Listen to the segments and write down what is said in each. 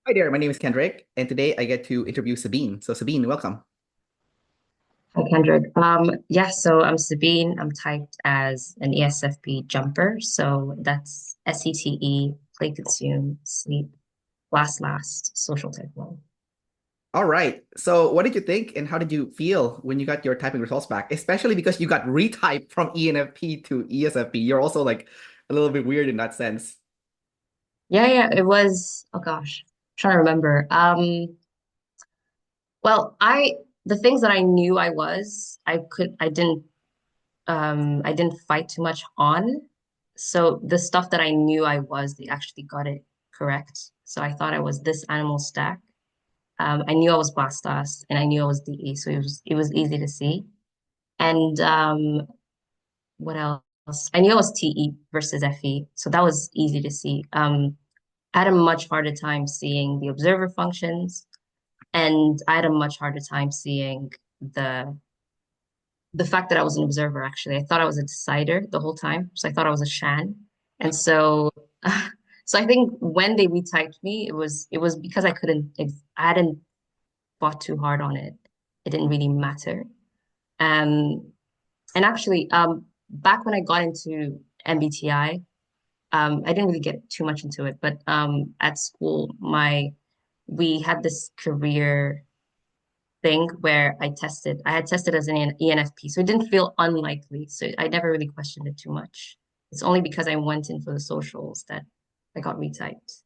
Hi there, my name is Kendrick, and today I get to interview Sabine. So, Sabine, welcome. Hi, Kendrick. So I'm Sabine. I'm typed as an ESFP jumper. So that's SETE, play, consume, sleep, last, social type one. All right. So, what did you think, and how did you feel when you got your typing results back? Especially because you got retyped from ENFP to ESFP. You're also like a little bit weird in that sense. Yeah, it was, oh gosh, trying to remember. Well, the things that I knew I didn't fight too much on. So the stuff that I knew I was, they actually got it correct. So I thought I was this animal stack. I knew I was Bastas and I knew I was DE, so it was easy to see. And what else? I knew I was TE versus FE, so that was easy to see. I had a much harder time seeing the observer functions, and I had a much harder time seeing the the fact that I was an observer. Actually, I thought I was a decider the whole time, so I thought I was a Shan, and so. So I think when they retyped me, it was because I hadn't fought too hard on it. It didn't really matter. Um, and actually, back when I got into MBTI, I didn't really get too much into it, but at school, my we had this career thing where I had tested as an ENFP, so it didn't feel unlikely. So I never really questioned it too much. It's only because I went in for the socials that I got retyped.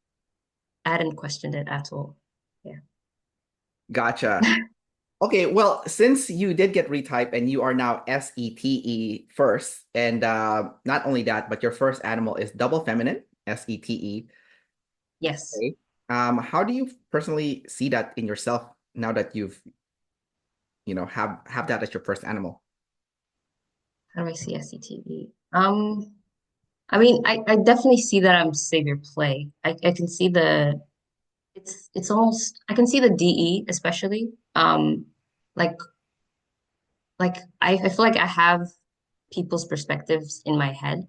I hadn't questioned it at all. Yeah. Gotcha. Okay, well, since you did get retyped and you are now SETE first, and not only that, but your first animal is double feminine, SETE. Yes. Okay. How do you personally see that in yourself now that you've have that as your first animal? How do I see SCTV? I mean, I definitely see that I'm savior play. I can see it's almost I can see the DE especially. Like I feel like I have people's perspectives in my head.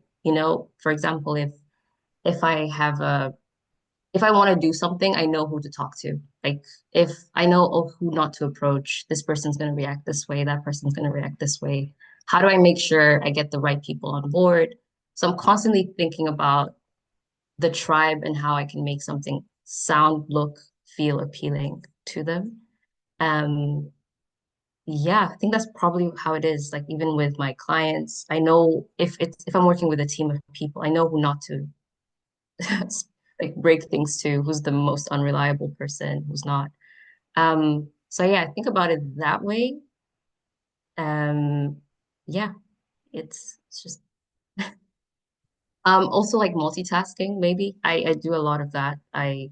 For example, if I have a if I want to do something, I know who to talk to. Like if I know who not to approach, this person's gonna react this way, that person's gonna react this way. How do I make sure I get the right people on board? So I'm constantly thinking about the tribe and how I can make something sound, look, feel appealing to them. Um, yeah, I think that's probably how it is. Like even with my clients, I know if I'm working with a team of people, I know who not to like break things to, who's the most unreliable person, who's not. So yeah, I think about it that way. Um, yeah, it's just also like multitasking, maybe. I do a lot of that. I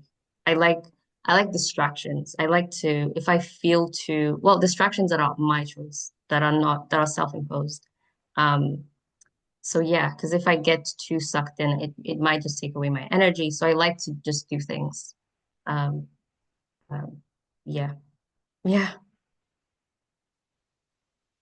like I like distractions. I like to if I feel too well, distractions that are my choice, that are self-imposed. Um, so yeah, because if I get too sucked in, it might just take away my energy. So I like to just do things. Um, um, yeah, yeah.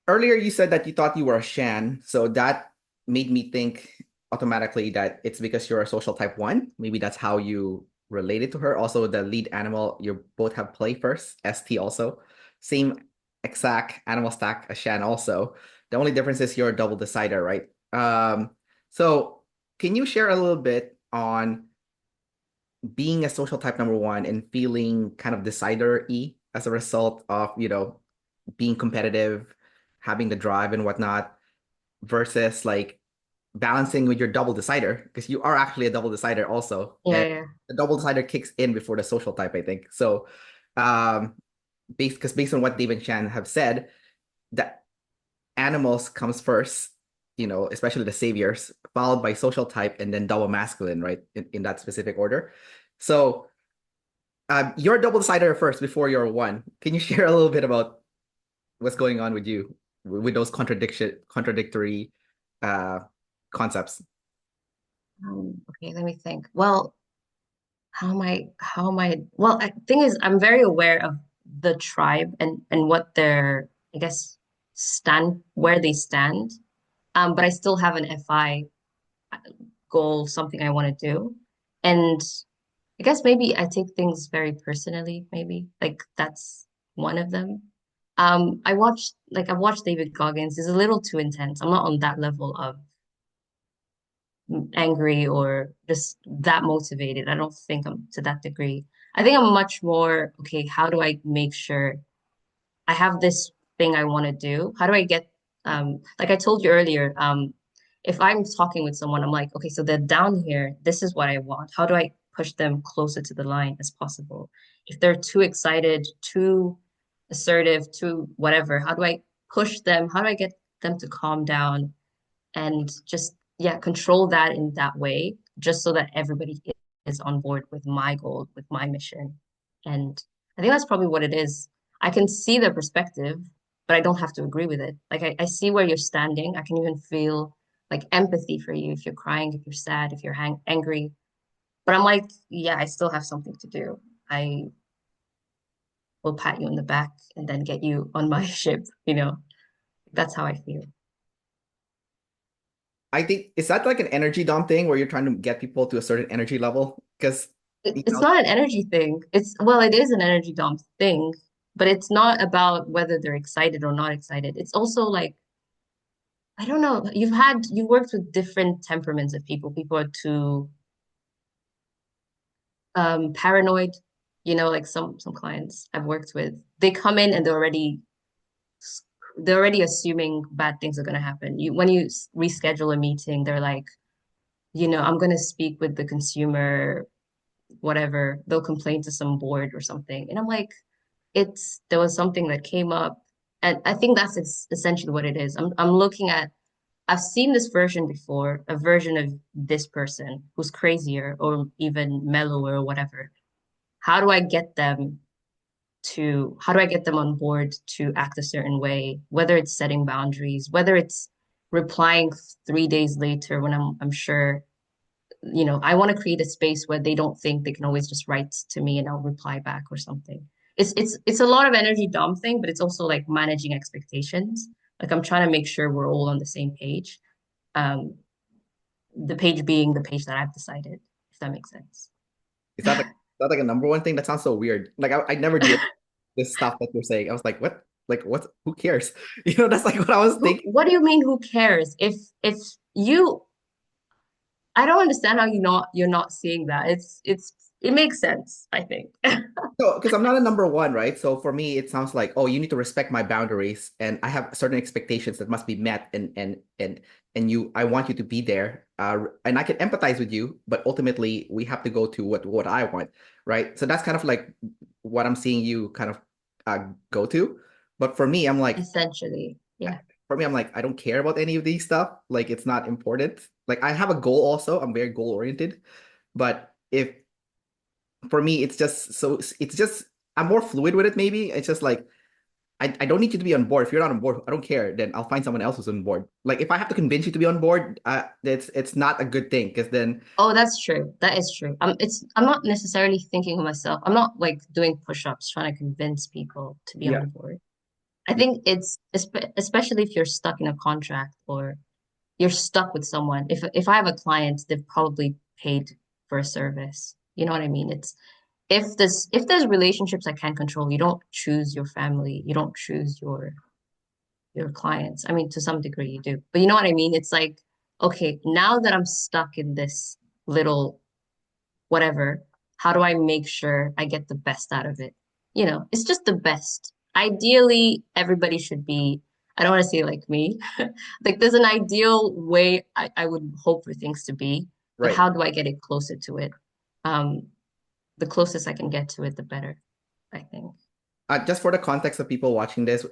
Earlier, you said that you thought you were a Shan, so that made me think automatically that it's because you're a social type one. Maybe that's how you related to her. Also, the lead animal, you both have play first, ST also. Same exact animal stack as Shan also. The only difference is you're a double decider, right? So can you share a little bit on being a social type number one and feeling kind of decider-y as a result of, being competitive, having the drive and whatnot, versus like balancing with your double decider, because you are actually a double decider also. Yeah, And yeah. the double decider kicks in before the social type, I think. So, based on what Dave and Shan have said, that animals comes first, especially the saviors, followed by social type and then double masculine, right? In that specific order. So, you're a double decider first before you're one. Can you share a little bit about what's going on with you with those contradictory uh concepts? Okay, let me think. Well, well, thing is, I'm very aware of the tribe and what their, I guess, where they stand. But I still have an FI goal, something I want to do. And I guess maybe I take things very personally, maybe. Like that's one of them. I've watched David Goggins. He's a little too intense. I'm not on that level of angry or just that motivated. I don't think I'm to that degree. I think I'm much more, okay, how do I make sure I have this thing I want to do? How do I get like I told you earlier, if I'm talking with someone, I'm like, okay, so they're down here, this is what I want. How do I push them closer to the line as possible? If they're too excited, too assertive, too whatever, how do I push them? How do I get them to calm down and just yeah, control that in that way, just so that everybody is on board with my goal, with my mission. And I think that's probably what it is. I can see the perspective, but I don't have to agree with it. Like I see where you're standing. I can even feel like empathy for you if you're crying, if you're sad, if you're angry. But I'm like, yeah, I still have something to do. I will pat you on the back and then get you on my ship, you know. That's how I feel. I think is that like an energy dump thing where you're trying to get people to a certain energy level? Because It's not an energy thing. Well, it is an energy dump thing, but it's not about whether they're excited or not excited. It's also like, I don't know, you've worked with different temperaments of people. People are too paranoid, you know, like some clients I've worked with, they come in and they're already assuming bad things are going to happen. When you reschedule a meeting, they're like, you know, I'm going to speak with the consumer, whatever. They'll complain to some board or something. And I'm like, there was something that came up, and I think that's essentially what it is. I'm looking at I've seen this version before, a version of this person who's crazier or even mellower or whatever. How do I get them on board to act a certain way, whether it's setting boundaries, whether it's replying 3 days later when I'm sure, you know, I want to create a space where they don't think they can always just write to me and I'll reply back or something. It's a lot of energy dump thing, but it's also like managing expectations. Like I'm trying to make sure we're all on the same page. Um, the page being the page that I've decided, if that makes sense. is that like a number one thing? That sounds so weird. Like I never deal with this stuff that you're saying. I was like, what? Like what? Who cares? You know, that's like what I was thinking. What do you mean, who cares? If you I don't understand how you're not seeing that. It makes sense, I think. So, because I'm not a number one, right? So for me, it sounds like, oh, you need to respect my boundaries, and I have certain expectations that must be met, and I want you to be there, and I can empathize with you, but ultimately we have to go to what I want, right? So that's kind of like what I'm seeing you kind of go to, but for me, I'm like, Essentially, yeah. I don't care about any of these stuff. Like it's not important. Like I have a goal also. I'm very goal oriented, but if for me, it's just I'm more fluid with it, maybe. It's just like I don't need you to be on board. If you're not on board, I don't care. Then I'll find someone else who's on board. Like if I have to convince you to be on board, it's not a good thing because then Oh, that's true. That is true. I'm not necessarily thinking of myself. I'm not like doing push-ups trying to convince people to be yeah, on board. I yeah, think especially if you're stuck in a contract or you're stuck with someone. If I have a client, they've probably paid for a service. You know what I mean? It's if there's relationships I can't control, you don't choose your family, you don't choose your clients. I mean, to some degree you do. But you know what I mean? It's like, okay, now that I'm stuck in this little whatever, how do I make sure I get the best out of it? You know, it's just the best. Ideally, everybody should be, I don't want to say like me, like there's an ideal way I would hope for things to be, but right. how do I get it closer to it? Um, the closest I can get to it, the better, I think. Just for the context of people watching this,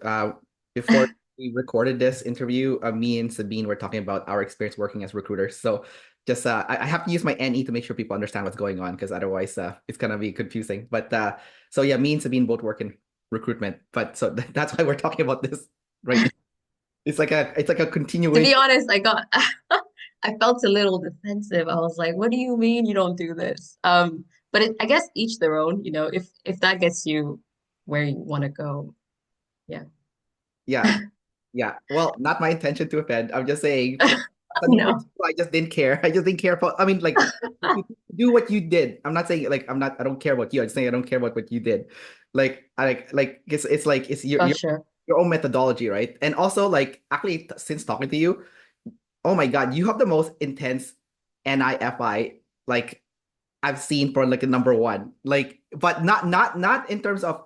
before we recorded this interview, me and Sabine were talking about our experience working as recruiters. So just I have to use my NE to make sure people understand what's going on because otherwise it's gonna be confusing. But so yeah, me and Sabine both work in recruitment, but so that's why we're talking about this right now. It's like a To be continuation. honest, I felt a little defensive. I was like, what do you mean you don't do this? But I guess each their own, you know, if that gets you where you want to go. Yeah. Yeah, yeah. Well, not my intention to offend. I'm just saying the number No. two, I just didn't care. I just didn't care for. I mean, like, do what you did. I'm not saying like I'm not. I don't care about you. I'm just saying I don't care about what you did. Like, I like it's like it's Oh, sure. your own methodology, right? And also, like, actually, since talking to you, oh my God, you have the most intense NIFI like I've seen for like a number one. Like, but not in terms of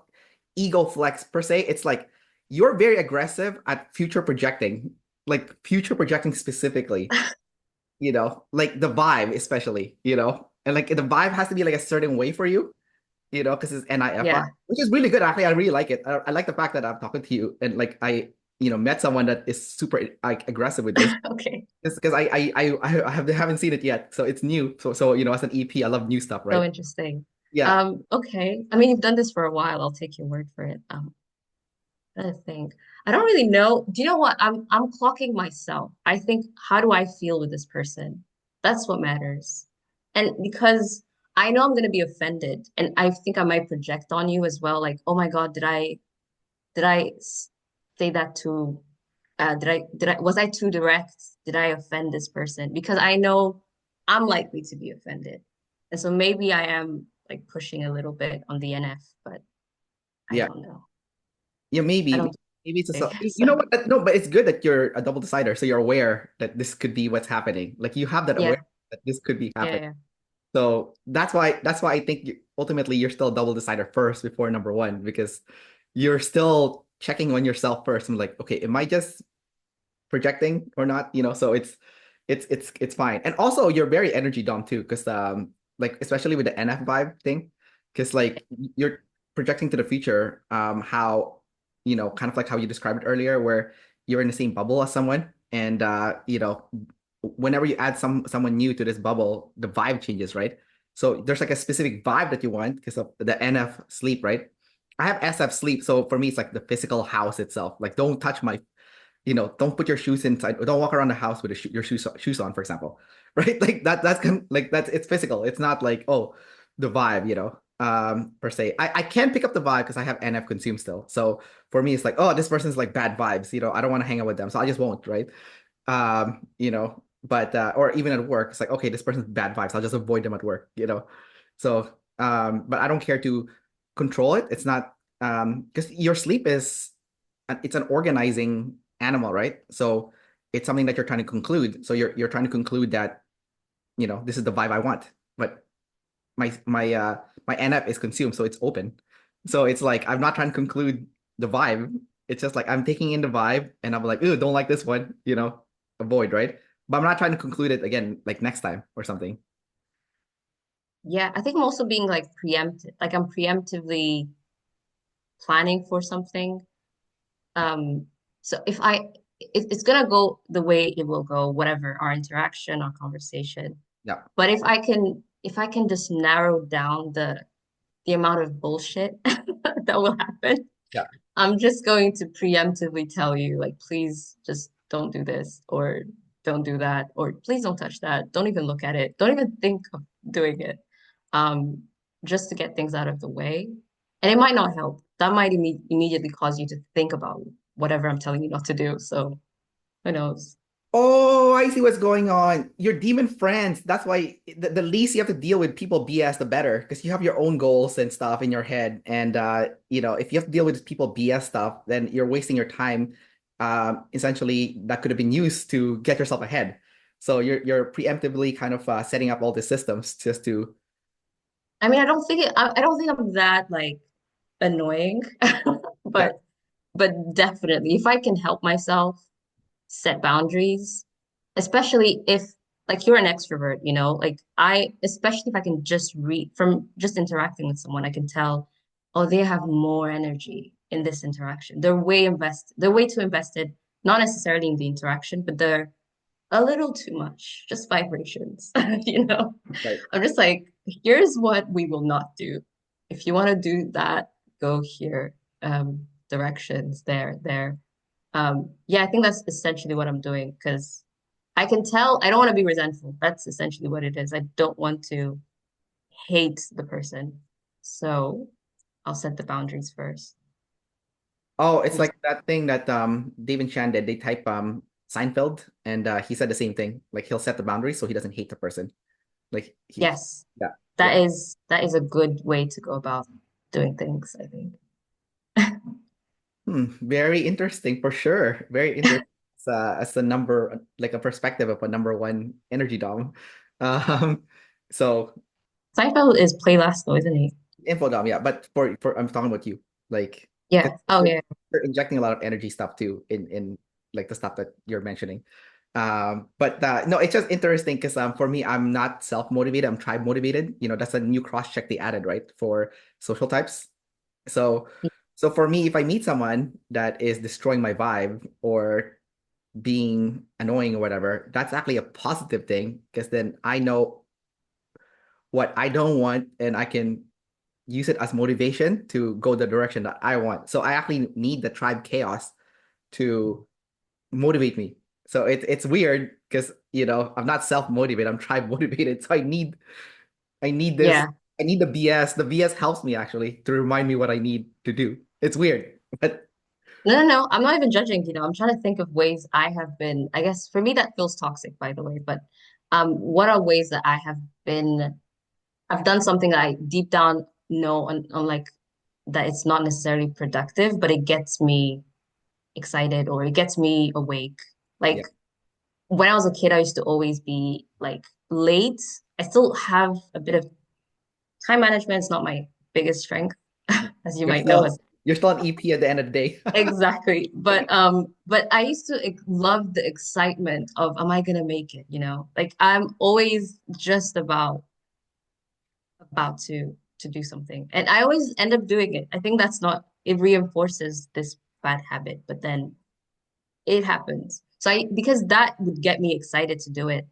ego flex per se. It's like you're very aggressive at future projecting, like future projecting specifically, like the vibe especially, and like the vibe has to be like a certain way for you, because it's NIFI, Yeah. which is really good. Actually, I really like it. I like the fact that I'm talking to you and like I met someone that is super like aggressive with this. Okay. Just because haven't seen it yet, so it's new. So as an EP, I love new stuff, So right? interesting. Yeah, Okay. I mean, you've done this for a while. I'll take your word for it. I think I don't really know. Do you know what? I'm clocking myself. I think, how do I feel with this person? That's what matters. And because I know I'm gonna be offended, and I think I might project on you as well, like, oh my God, did I say that too? Did I was I too direct? Did I offend this person? Because I know I'm likely to be offended. And so maybe I am like pushing a little bit on the NF, but I yeah, don't know. yeah. I Maybe don't maybe it's a think you so. know what? No, but it's good that you're a double decider, so you're aware that this could be what's happening. Like you have that Yeah, awareness that this could be yeah, happening. yeah. So that's why I think ultimately you're still a double decider first before number one because you're still checking on yourself first. I'm like, okay, am I just projecting or not, so it's fine. And also you're very energy dom too, because like especially with the NF vibe thing, because like you're projecting to the future, how kind of like how you described it earlier, where you're in the same bubble as someone, and whenever you add someone new to this bubble, the vibe changes, right? So there's like a specific vibe that you want because of the NF sleep, right? I have SF sleep, so for me it's like the physical house itself. Like don't touch my don't put your shoes inside, or don't walk around the house with your shoes on, for example, right? Like like that's it's physical. It's not like, oh, the vibe, per se. I can pick up the vibe because I have NF consume still. So for me, it's like, oh, this person's like bad vibes, I don't want to hang out with them, so I just won't, right? But or even at work, it's like, okay, this person's bad vibes. I'll just avoid them at work. So but I don't care to control it. It's not because your sleep is it's an organizing animal, right? So it's something that you're trying to conclude. So you're trying to conclude that, this is the vibe I want. But my NF is consumed, so it's open. So it's like I'm not trying to conclude the vibe. It's just like I'm taking in the vibe and I'm like, ooh, don't like this one, avoid, right? But I'm not trying to conclude it again like next time or something. Yeah, I think I'm also being like preemptive. Like I'm preemptively planning for something. Um, so it's gonna go the way it will go, whatever our interaction, our conversation. Yeah. But if I can just narrow down the amount of bullshit that will happen, Yeah. I'm just going to preemptively tell you, like, please just don't do this, or don't do that, or please don't touch that. Don't even look at it. Don't even think of doing it. Um, just to get things out of the way. And it might not help. That might immediately cause you to think about whatever I'm telling you not to do. So who knows? Oh, I see what's going on. You're demon friends. That's why the least you have to deal with people BS, the better, because you have your own goals and stuff in your head. And if you have to deal with people BS stuff, then you're wasting your time. Essentially, that could have been used to get yourself ahead. So you're preemptively kind of setting up all the systems just to. I mean, I don't think I'm that like annoying, Yeah, but definitely if I can help myself set boundaries, especially if like you're an extrovert, like especially if I can just read from just interacting with someone, I can tell, oh, they have more energy in this interaction. They're way too invested, not necessarily in the interaction, but they're a little too much, just vibrations, you know? right. I'm just like, here's what we will not do. If you want to do that, go here. Directions there. Yeah, I think that's essentially what I'm doing because I can tell I don't want to be resentful. That's essentially what it is. I don't want to hate the person. So I'll set the boundaries first. Oh, it's And just, like that thing that Dave and Shan did. They type Seinfeld, and he said the same thing. Like he'll set the boundaries so he doesn't hate the person. Like Yes, yeah, that yeah. is that is a good way to go about doing things, I think. Very interesting for sure. Very interesting. As a number, like a perspective of a number one energy dom. Um, so Seinfeld is play last though, isn't he? info dom, yeah. But for I'm talking about you, like, because Yeah. Oh yeah. you're injecting a lot of energy stuff too in like the stuff that you're mentioning. But no, it's just interesting because for me, I'm not self-motivated. I'm tribe motivated. That's a new cross check they added, right, for social types. So, so for me, if I meet someone that is destroying my vibe or being annoying or whatever, that's actually a positive thing because then I know what I don't want and I can use it as motivation to go the direction that I want. So I actually need the tribe chaos to motivate me. So it's weird because I'm not self-motivated, I'm tribe motivated. So I need this, Yeah. I need the BS. The BS helps me actually to remind me what I need to do. It's weird, but No, no, no. I'm not even judging, I'm trying to think of ways I have been, I guess for me that feels toxic, by the way, but what are ways that I've done something that I deep down know on like that it's not necessarily productive, but it gets me excited or it gets me awake. yeah. Like when I was a kid, I used to always be like late. I still have a bit of time management. It's not my biggest strength, as you You're might know. still you're still an EP at the end of the day. Exactly. But I used to love the excitement of am I gonna make it, Like I'm always just about to do something. And I always end up doing it. I think that's not it reinforces this bad habit, but then it happens. So because that would get me excited to do it.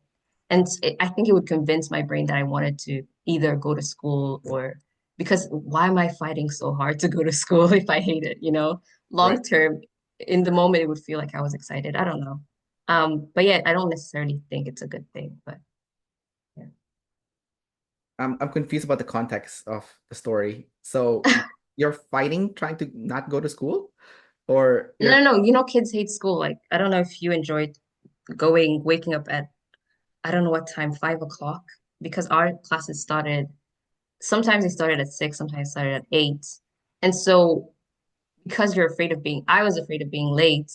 And I think it would convince my brain that I wanted to either go to school or because why am I fighting so hard to go to school if I hate it, Right. Long term, in the moment, it would feel like I was excited. I don't know. But yeah, I don't necessarily think it's a good thing, but yeah. I'm confused about the context of the story. So you're fighting trying to not go to school or No, you're no, no. Kids hate school. Like, I don't know if you enjoyed waking up at, I don't know what time, 5 o'clock, because our classes started, sometimes they started at 6, sometimes started at 8. And so because I was afraid of being late,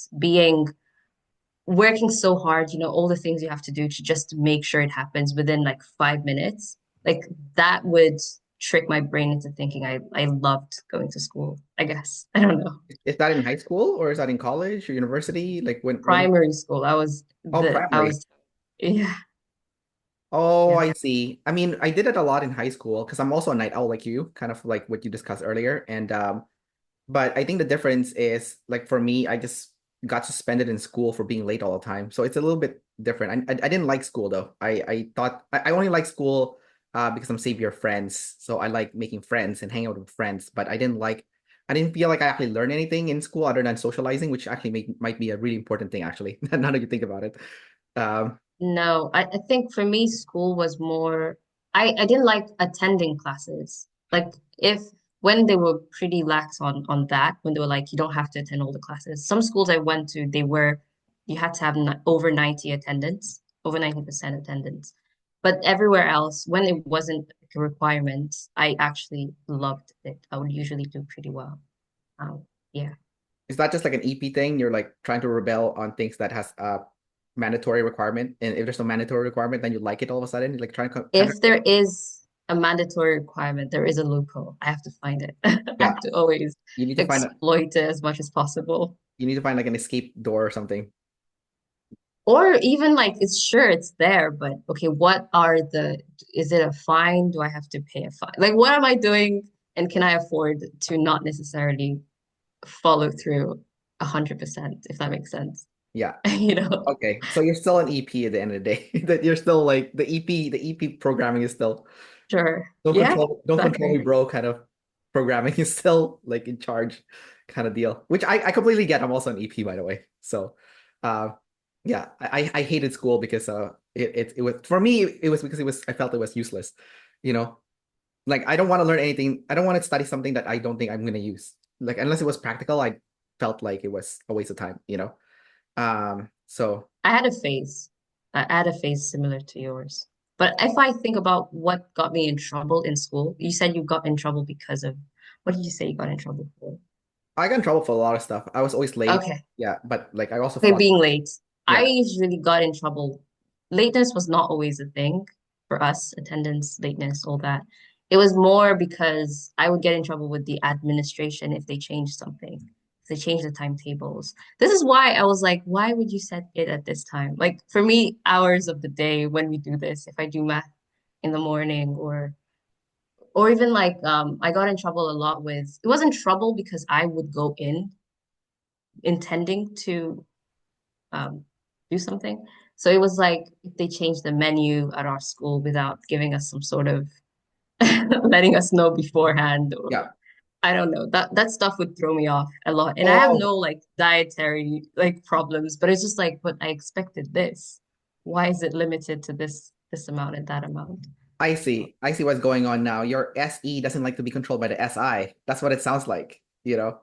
working so hard, all the things you have to do to just make sure it happens within like 5 minutes, like that would trick my brain into thinking I loved going to school, I guess. I don't know. is that in high school or is that in college or university? Like when Primary school, oh, I primary. was, yeah, Oh, yeah. I see. I mean, I did it a lot in high school because I'm also a night owl like you, kind of like what you discussed earlier. And but I think the difference is like for me, I just got suspended in school for being late all the time. So it's a little bit different. I didn't like school though. I thought I only like school because I'm savior friends. So I like making friends and hang out with friends. But I didn't feel like I actually learned anything in school other than socializing, which actually might be a really important thing actually. Now that you think about it. Um, No, I think for me, school was more, I didn't like attending classes. Like if when they were pretty lax on that, when they were like, you don't have to attend all the classes. Some schools I went to, you had to have over 90 attendance, over 90% attendance. But everywhere else, when it wasn't like a requirement, I actually loved it. I would usually do pretty well. Yeah. is that just like an EP thing? You're like trying to rebel on things that has a mandatory requirement, and if there's no mandatory requirement, then you like it all of a sudden. You're like trying to kind of If there is a mandatory requirement, there is a loophole. I have to find it. I yeah. have to always You need to find exploit it as much as possible. like an escape door or something. Or even like it's sure it's there, but okay, is it a fine? Do I have to pay a fine? Like what am I doing? And can I afford to not necessarily follow through 100%, if that makes sense? Yeah. You know? Okay. So you're still an EP at the end of the day. That you're still like the EP programming is still Sure. Yeah, don't control me, exactly. bro, kind of programming is still like in charge kind of deal. Which I completely get. I'm also an EP, by the way. So uh yeah, I hated school because it was for me it was because I felt it was useless. You know, like I don't want to learn anything. I don't want to study something that I don't think I'm gonna use. Like unless it was practical, I felt like it was a waste of time, you know. So I had a phase. I had a phase similar to yours. But if I think about what got me in trouble in school, you said you got in trouble because of, what did you say you got in trouble for? I got in trouble for a lot of stuff. I was always late. Okay. Yeah, but like I also Okay, fought. being late. I Yeah, usually got in trouble. Lateness was not always a thing for us, attendance, lateness, all that. It was more because I would get in trouble with the administration if they changed something, if they changed the timetables. This is why I was like, why would you set it at this time? Like for me, hours of the day when we do this, if I do math in the morning or even like I got in trouble a lot with it wasn't trouble because I would go in intending to um, do something. So it was like if they changed the menu at our school without giving us some sort of letting us know beforehand, or yeah. I don't know. That stuff would throw me off a lot. And I have Oh, no like dietary like problems, but it's just like, but I expected this. Why is it limited to this amount and that amount? I see. I see what's going on now. Your SE doesn't like to be controlled by the SI. That's what it sounds like, you know?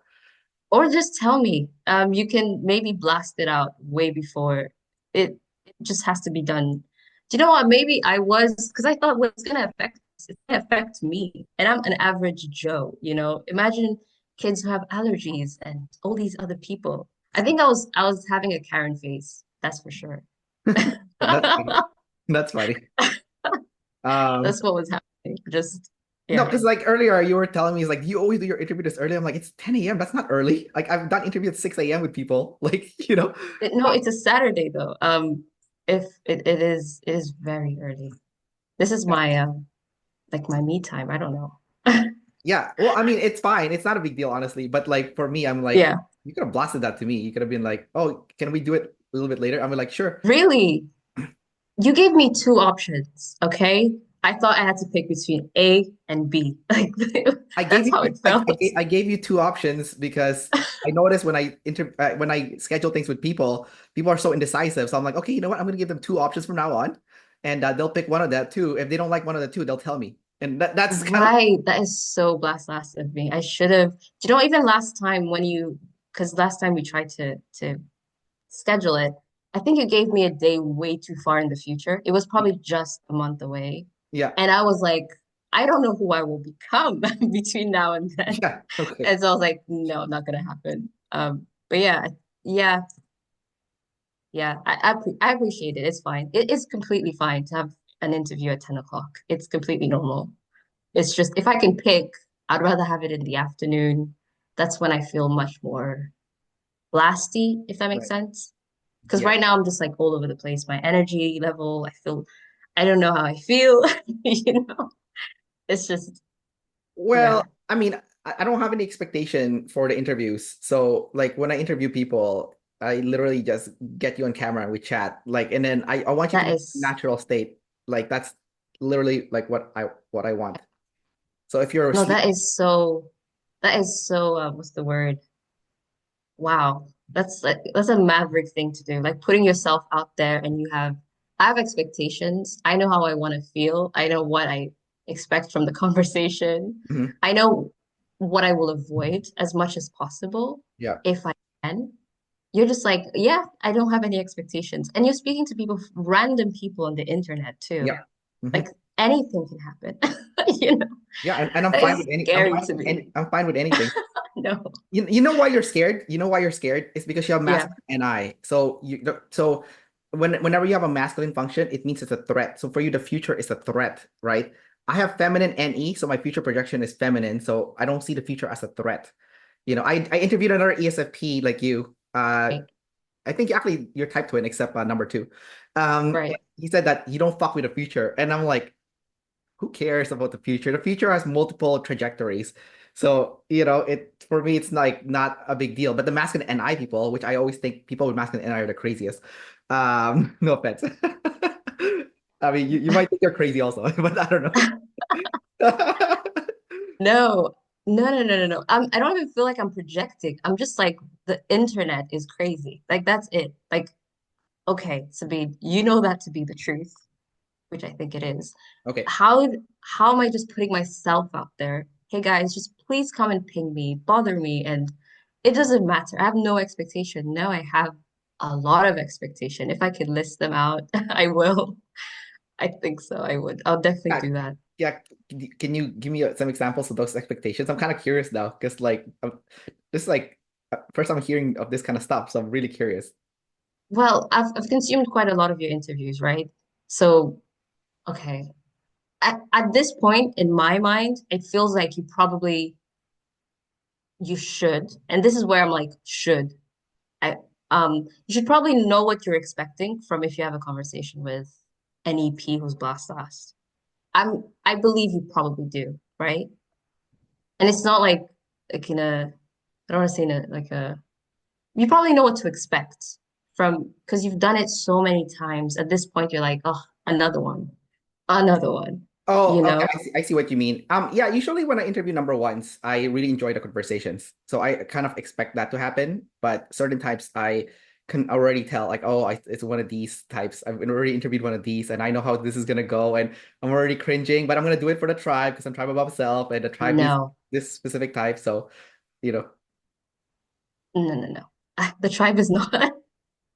Or just tell me. You can maybe blast it out way before it just has to be done. Do you know what? Maybe I was because I thought what's gonna affect us, it's gonna affect me. And I'm an average Joe, you know. Imagine kids who have allergies and all these other people. I think I was having a Karen face, that's for sure. That's funny. That's funny. Um, That's what was happening. Just no, yeah. because like earlier you were telling me like you always do your interview this early. I'm like, it's 10 a.m. That's not early. Like I've done interview at 6 a.m. with people. Like, No, it's a Saturday though. If it is very early. This is my like my me time. I don't know. Yeah. Well, I mean, it's fine. It's not a big deal, honestly. But like for me, I'm like, Yeah, you could have blasted that to me. You could have been like, oh, can we do it a little bit later? I'm like, sure. really. You gave me two options, okay? I thought I had to pick between A and B. Like I gave that's you how it felt. I gave you two options because I noticed when I schedule things with people, people are so indecisive. So I'm like, okay, you know what? I'm gonna give them two options from now on, and they'll pick one of that two. If they don't like one of the two, they'll tell me. And that's kind of Right. That is so blast last of me. I should have, you know, even last time when because last time we tried to schedule it, I think you gave me a day way too far in the future. It was probably just a month away. yeah, And I was like, I don't know who I will become between now and then. yeah, okay, And so I was like, no, not gonna happen. But yeah, yeah, yeah. I appreciate it. It's fine. It is completely fine to have an interview at 10 o'clock. It's completely normal. It's just if I can pick, I'd rather have it in the afternoon. That's when I feel much more blasty, if that makes right, sense. Because yeah. right now I'm just like all over the place. My energy level, I don't know how I feel. You know, it's just, yeah, Well, I mean, I don't have any expectation for the interviews. So like when I interview people, I literally just get you on camera and we chat. Like, and then I want you to that be in is, natural state. Like that's literally like what I want. So if you're no, asleep, that is so, what's the word? Wow. That's a maverick thing to do. Like putting yourself out there and I have expectations. I know how I want to feel. I know what I expect from the conversation. mhm, I know what I will avoid as much as possible yeah, if I can. You're just like, yeah, I don't have any expectations. And you're speaking to people, random people on the internet too. yeah, mhm. Like anything can happen. You know, Yeah, and I'm that fine is with any scary to me. I'm fine with anything. No. You know why you're scared? You know why you're scared? It's because you have Yeah, masculine and I. So whenever you have a masculine function, it means it's a threat. So for you, the future is a threat, right? I have feminine NE, so my future projection is feminine. So I don't see the future as a threat. I interviewed another ESFP like you. right, I think actually you're type twin except number two. right. He said that you don't fuck with the future, and I'm like, who cares about the future? The future has multiple trajectories. So, it for me, it's like not a big deal. But the masculine NI people, which I always think people with masculine NI are the craziest. No offense. I mean, you might think you're crazy also, but I don't know. No, no. I don't even feel like I'm projecting. I'm just like the internet is crazy. Like that's it. Like, okay, Sabine, you know that to be the truth, which I think it is. Okay. How how am I just putting myself out there? Hey guys, just please come and ping me, bother me, and it doesn't matter. I have no expectation. Now I have. a lot of expectation. If I could list them out, I will. I think so. I would. I'll definitely Yeah, do that. yeah. Can you give me some examples of those expectations? I'm kind of curious now, because like this is like first I'm hearing of this kind of stuff, so I'm really curious. Well, I've consumed quite a lot of your interviews, right? So, okay. At this point in my mind, it feels like you should, and this is where I'm like, should. I you should probably know what you're expecting from if you have a conversation with an EP who's blast asked. I believe you probably do, right? And it's not like in a I don't want to say in a like a you probably know what to expect from because you've done it so many times. At this point, you're like, oh, another one, Oh, you okay. know? I see what you mean. Yeah, usually when I interview number ones, I really enjoy the conversations. So I kind of expect that to happen. But certain types I can already tell, like, oh, it's one of these types. I've already interviewed one of these, and I know how this is gonna go, and I'm already cringing, but I'm gonna do it for the tribe because I'm tribe above self, and the tribe is No, this specific type. So, you know. no. The tribe is not.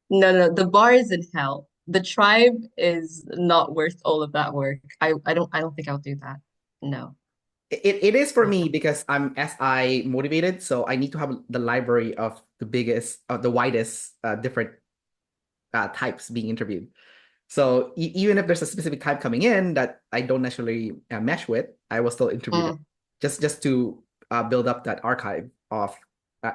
No. The bar is in hell. The tribe is not worth all of that work. I don't think I'll do that. No. It is for me because I'm SI motivated, so I need to have the library of the biggest, the widest, different types being interviewed. So even if there's a specific type coming in that I don't necessarily mesh with, I will still interview them, Mm, just to build up that archive of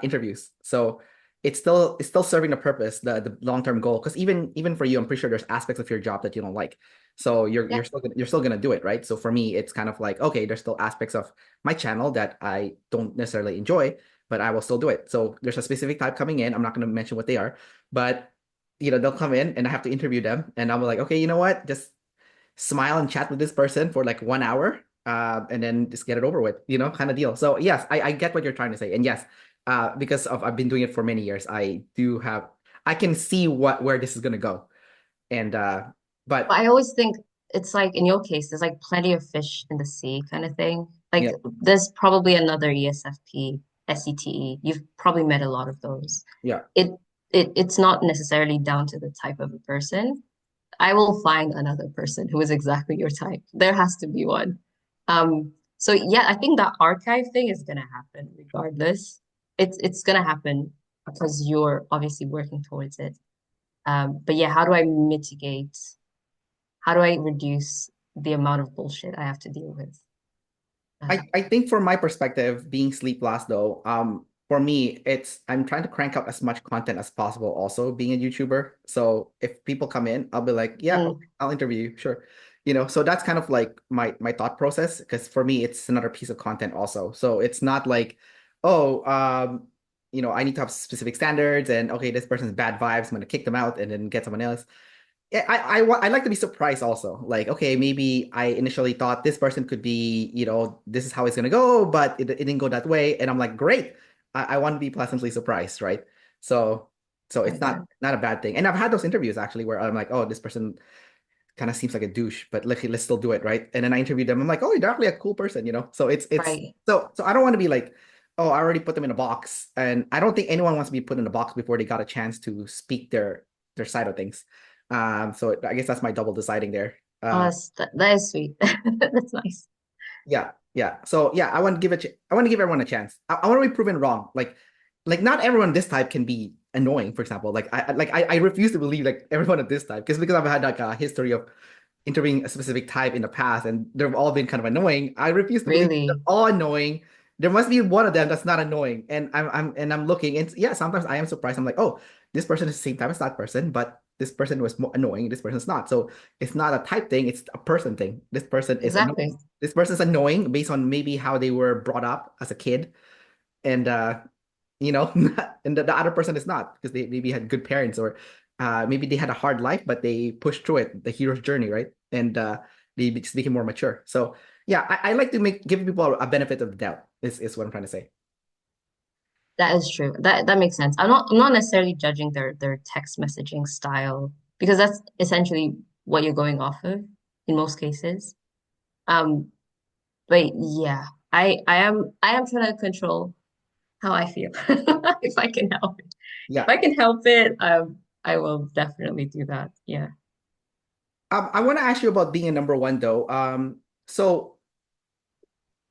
interviews. So it's still serving the purpose, the long term goal. Because even for you, I'm pretty sure there's aspects of your job that you don't like. So yeah. you're still gonna do it, right? So for me, it's kind of like, okay, there's still aspects of my channel that I don't necessarily enjoy, but I will still do it. So there's a specific type coming in. I'm not gonna mention what they are, but they'll come in and I have to interview them, and I'm like, okay, you know what? Just smile and chat with this person for like 1 hour, and then just get it over with, kind of deal. So yes, I get what you're trying to say, and yes, because of I've been doing it for many years, I can see where this is gonna go, and But but I always think it's like in your case, there's like plenty of fish in the sea kind of thing. Like yeah, there's probably another ESFP, SETE. You've probably met a lot of those. yeah. It it's not necessarily down to the type of a person. I will find another person who is exactly your type. There has to be one. So yeah, I think that archive thing is gonna happen regardless. It's gonna happen because you're obviously working towards it. But yeah, how do I mitigate? How do I reduce the amount of bullshit I have to deal with? I think from my perspective, being sleep last though, for me, it's I'm trying to crank out as much content as possible also being a YouTuber. So if people come in, I'll be like, yeah, Mm, okay, I'll interview you, sure. So that's kind of like my thought process, because for me it's another piece of content also. So it's not like, oh, I need to have specific standards, and okay, this person's bad vibes, I'm gonna kick them out and then get someone else. Yeah, I like to be surprised also. Like, okay, maybe I initially thought this person could be, this is how it's gonna go, but it didn't go that way. And I'm like, great. I want to be pleasantly surprised, right? So I it's get it. not a bad thing. And I've had those interviews actually where I'm like, oh, this person kind of seems like a douche, but let's still do it, right? And then I interviewed them. I'm like, oh, you're definitely a cool person. So it's Right. so I don't want to be like, oh, I already put them in a box, and I don't think anyone wants to be put in a box before they got a chance to speak their side of things. So I guess that's my double deciding there. Oh, that is sweet. That's nice. Yeah. So yeah, I want to give everyone a chance. I want to be proven wrong. Like not everyone this type can be annoying. For example, I refuse to believe like everyone of this type, because I've had like a history of interviewing a specific type in the past, and they've all been kind of annoying. I refuse to believe they're Really. all annoying. There must be one of them that's not annoying, and I'm looking, and yeah, sometimes I am surprised. I'm like, oh, this person is the same type as that person, but this person was more annoying. This person's not. So it's not a type thing; it's a person thing. This person is annoying. Exactly. This person's annoying based on maybe how they were brought up as a kid, and and the other person is not, because they maybe had good parents, or maybe they had a hard life but they pushed through it, the hero's journey, right? And they just became more mature. So yeah, I like to give people a benefit of the doubt, is what I'm trying to say. That is true. That makes sense. I'm not necessarily judging their text messaging style because that's essentially what you're going off of in most cases. Um, but yeah, I am trying to control how I feel if I can help it. If Yeah, I can help it, I will definitely do that. Yeah. I want to ask you about being a number one though. So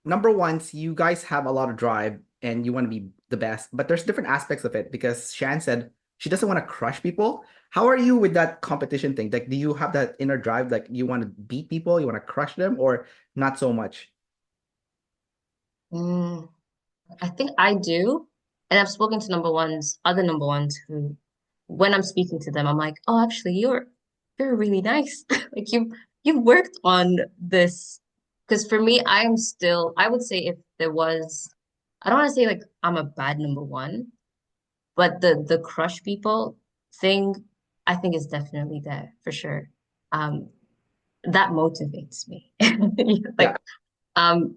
number ones, you guys have a lot of drive and you want to be the best, but there's different aspects of it because Shan said she doesn't want to crush people. How are you with that competition thing? Like, do you have that inner drive? Like, you want to beat people, you want to crush them, or not so much? Mm, I think I do. And I've spoken to other number ones who, when I'm speaking to them, I'm like, oh, actually, you're really nice. Like you've worked on this. Because for me, I would say if there was, I don't want to say like I'm a bad number one, but the crush people thing, I think is definitely there for sure. Um, that motivates me. Yeah. Like, um,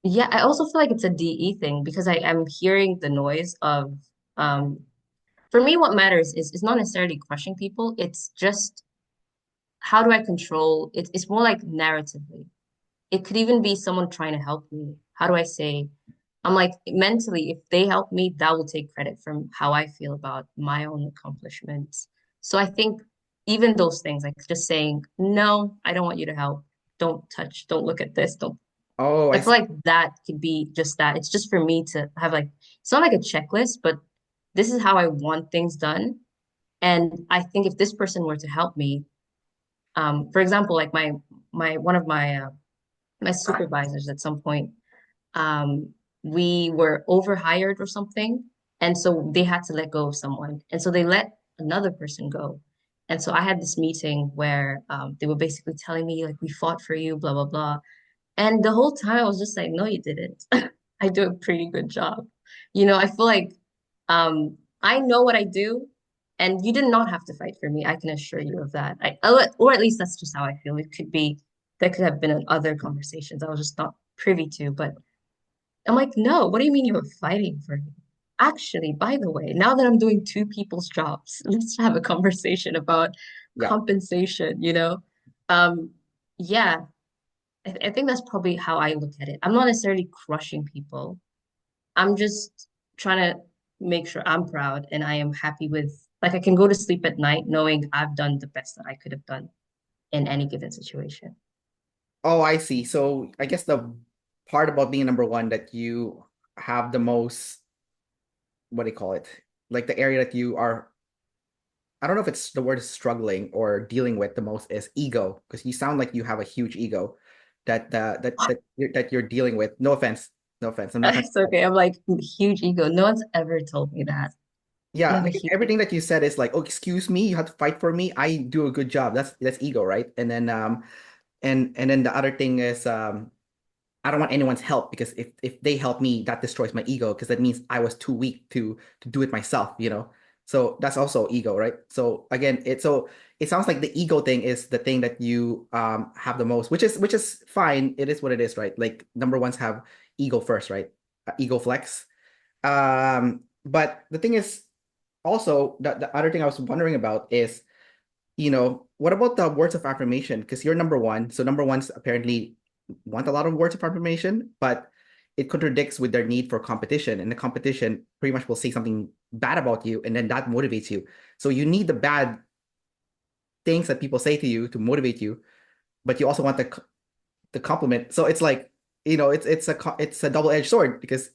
yeah, I also feel like it's a DE thing because I'm hearing the noise of um for me what matters is not necessarily crushing people. It's just how do I control it's more like narratively. It could even be someone trying to help me. How do I say I'm like mentally, if they help me, that will take credit from how I feel about my own accomplishments. So I think even those things, like just saying, no, I don't want you to help. Don't touch, don't look at this, don't Oh, I I feel see. like that could be just that. It's just for me to have like, it's not like a checklist, but this is how I want things done. And I think if this person were to help me, for example, like one of my supervisors at some point, um, we were overhired or something, and so they had to let go of someone, and so they let another person go. And so I had this meeting where they were basically telling me like we fought for you, blah blah blah. And the whole time I was just like, no, you didn't. I do a pretty good job. I feel like I know what I do, and you did not have to fight for me. I can assure you of that. Or at least that's just how I feel. It could be There could have been in other conversations I was just not privy to, but I'm like, no, what do you mean you were fighting for me? Actually, by the way, now that I'm doing two people's jobs, let's have a conversation about Yeah. compensation, you know? Um, yeah, I think that's probably how I look at it. I'm not necessarily crushing people. I'm just trying to make sure I'm proud and I am happy with, like, I can go to sleep at night knowing I've done the best that I could have done in any given situation. Oh, I see. So I guess the part about being number one that you have the most, what do you call it? Like the area that you are, I don't know if it's the word struggling or dealing with the most is ego, because you sound like you have a huge ego that you're dealing with. No offense. No offense. I'm not trying It's okay. I'm like, huge ego. No one's ever told me that. You Yeah, have a because huge ego. everything that you said is like, oh, excuse me, you have to fight for me. I do a good job. That's ego, right? And then and then the other thing is I don't want anyone's help because if they help me, that destroys my ego because that means I was too weak to do it myself, you know. So that's also ego, right? So again, it sounds like the ego thing is the thing that you have the most, which is fine. It is what it is, right? Like number ones have ego first, right? Ego flex. But the thing is also the other thing I was wondering about is, what about the words of affirmation? Because you're number one. So number ones apparently want a lot of words of affirmation, but it contradicts with their need for competition. And the competition pretty much will say something bad about you, and then that motivates you. So you need the bad things that people say to you to motivate you, but you also want the compliment. So it's like, it's a double-edged sword because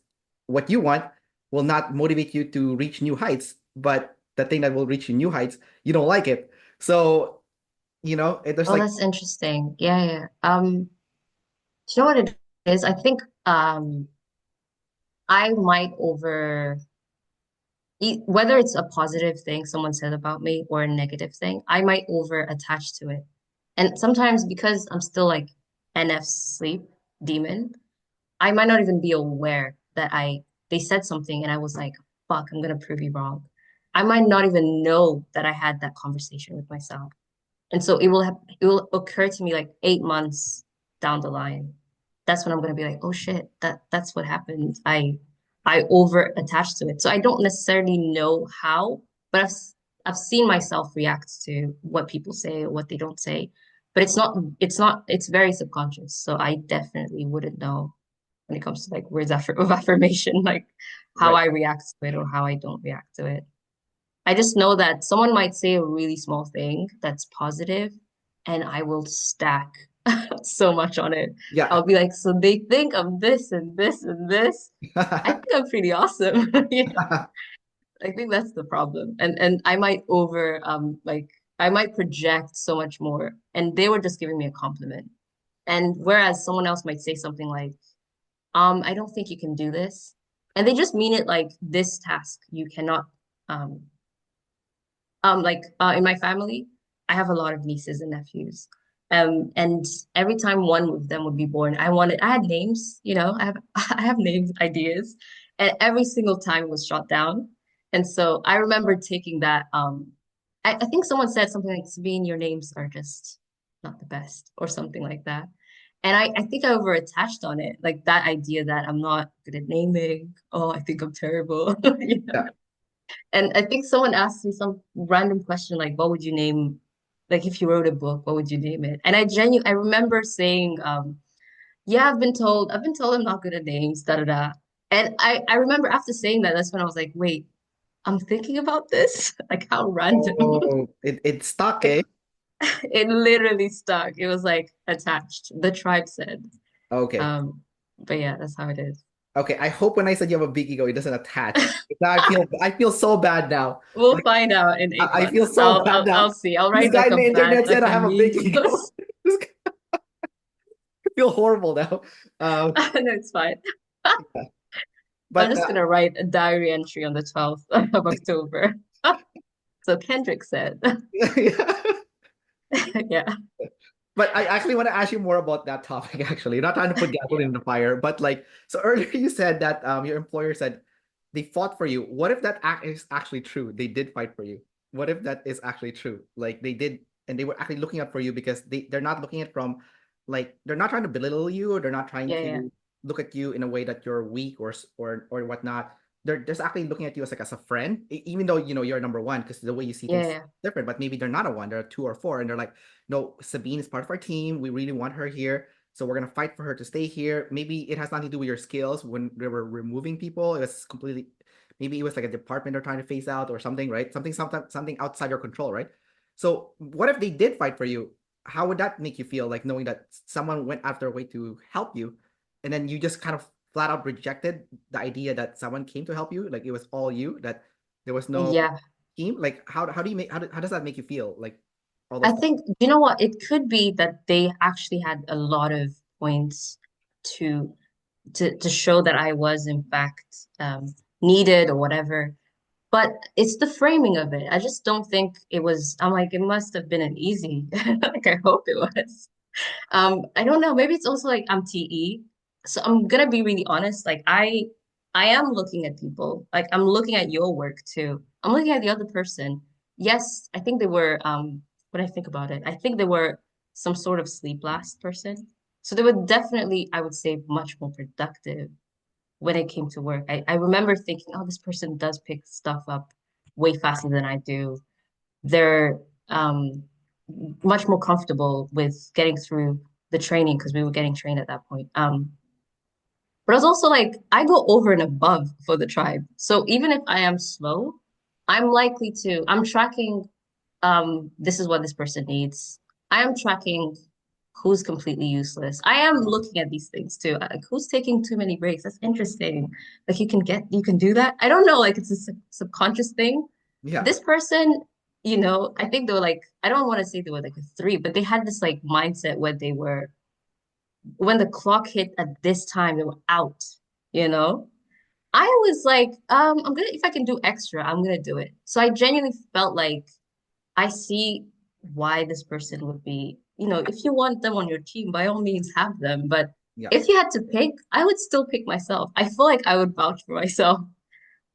what you want will not motivate you to reach new heights, but the thing that will reach you new heights, you don't like it. So, there's Oh, like, that's interesting. Yeah, yeah. Do you know what it is? I think I might whether it's a positive thing someone said about me or a negative thing, I might over attach to it. And sometimes because I'm still like NF sleep demon, I might not even be aware that they said something and I was like, fuck, I'm gonna prove you wrong. I might not even know that I had that conversation with myself. And so it will occur to me like 8 months down the line. That's when I'm gonna be like, oh shit, that's what happened. I over attached to it. So I don't necessarily know how, but I've seen myself react to what people say or what they don't say. But it's very subconscious. So I definitely wouldn't know when it comes to like of affirmation, like how right. I react to it or how I don't react to it. I just know that someone might say a really small thing that's positive, and I will stack so much on it. Yeah. I'll be like, so they think I'm this and this and this. I think I'm pretty awesome. You know, I think that's the problem. And I might like I might project so much more. And they were just giving me a compliment. And whereas someone else might say something like, I don't think you can do this. And they just mean it like this task you cannot um in my family, I have a lot of nieces and nephews. And every time one of them would be born, I had names, I have names, ideas, and every single time it was shot down. And so I remember taking that. I think someone said something like, Sabine, your names are just not the best, or something like that. And I think I over attached on it, like that idea that I'm not good at naming. Oh, I think I'm terrible. You know? Yeah. And I think someone asked me some random question like, what would you name, like if you wrote a book, what would you name it? And I remember saying, yeah, I've been told I'm not good at names, da da da. And I remember after saying that, that's when I was like, wait, I'm thinking about this? Like how random. Oh, it stuck, eh? It literally stuck. It was like attached. The tribe said. Okay. Um, but yeah, that's how it is. Okay. I hope when I said you have a big ego, it doesn't attach. Now I feel so bad now. We'll Like find out in eight I feel months. so bad I'll now. see. I'll This write guy like in a the bad, internet said like I a have a big mean ego. post. This guy, I feel horrible now. Um, No, it's fine. yeah. I'm But just gonna write a diary entry on the 12th of October. So Kendrick said, yeah. yeah, But I actually want to ask you more about that topic, actually. Not trying to put gasoline yeah, in the fire, but like, so earlier you said that your employer said they fought for you. What if that act is actually true? They did fight for you. What if that is actually true? Like they did, and they were actually looking out for you because they're not looking at from like they're not trying to belittle you or they're not trying yeah, yeah, to look at you in a way that you're weak or whatnot. They're just actually looking at you as like as a friend, even though you know you're number one because the way you see yeah, things is yeah, different. But maybe they're not a one, they're a two or four, and they're like no, Sabine is part of our team. We really want her here. So we're gonna fight for her to stay here. Maybe it has nothing to do with your skills when they were removing people. It was completely maybe it was like a department they're trying to phase out or something, right? Something outside your control, right? So what if they did fight for you? How would that make you feel like knowing that someone went out their way to help you and then you just kind of flat out rejected the idea that someone came to help you? Like it was all you, that there was no yeah. team? Like how do you make how does that make you feel? Like all I those think, you know what? It could be that they actually had a lot of points to to show that I was in fact needed or whatever. But it's the framing of it. I just don't think it was. I'm like, it must have been an easy. Like I hope it was. I don't know. Maybe it's also like I'm TE. So I'm gonna be really honest. Like I am looking at people. Like I'm looking at your work too. I'm looking at the other person. Yes, I think they were when I think about it, I think they were some sort of sleep last person. So they were definitely, I would say, much more productive when it came to work. I remember thinking, oh, this person does pick stuff up way faster than I do. They're much more comfortable with getting through the training because we were getting trained at that point. But I was also like, I go over and above for the tribe. So even if I am slow, I'm tracking, this is what this person needs. I am tracking who's completely useless. I am looking at these things too. Like who's taking too many breaks? That's interesting. Like you can do that. I don't know. Like it's a subconscious thing. yeah. This person, I think they were like, I don't want to say they were like a three, but they had this like mindset where they were, when the clock hit at this time, they were out, you know? I was like, if I can do extra, I'm gonna do it. So I genuinely felt like I see why this person would be, if you want them on your team, by all means have them. But Yeah. if you had to pick, I would still pick myself. I feel like I would vouch for myself.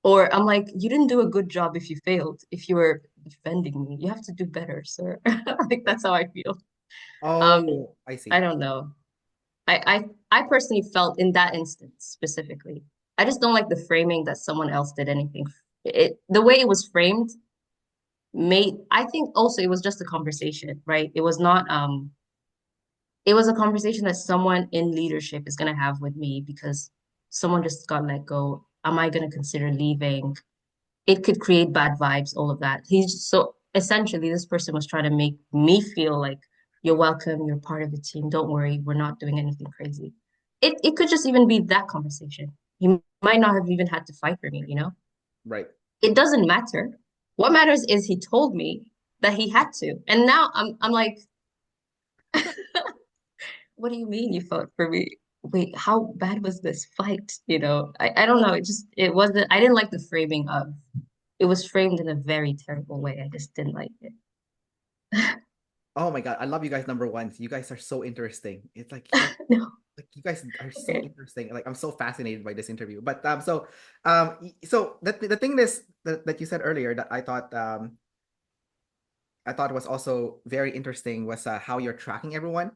Or I'm like, you didn't do a good job if you failed. If you were defending me, you have to do better, sir. Like that's how I feel. Um, Oh, I I see. don't know. I personally felt in that instance specifically. I just don't like the framing that someone else did anything. The way it was framed made, I think also it was just a conversation, right? It was not it was a conversation that someone in leadership is gonna have with me because someone just got let go. Am I gonna consider leaving? it could create bad vibes, all of that. He's so essentially this person was trying to make me feel like you're welcome, you're part of the team. Don't worry, we're not doing anything crazy. It could just even be that conversation. You might not have even had to fight for me, you know? Right. It doesn't matter. What matters is he told me that he had to. And now I'm like, what do you mean you fought for me? Wait, how bad was this fight? You know, I don't know. It wasn't, I didn't like the framing of it was framed in a very terrible way. I just didn't like it. Oh my God, I love you guys number ones. You guys are so interesting. It's No. like you guys are so Okay. interesting. Like I'm so fascinated by this interview. But so the thing is that you said earlier that I thought was also very interesting was how you're tracking everyone.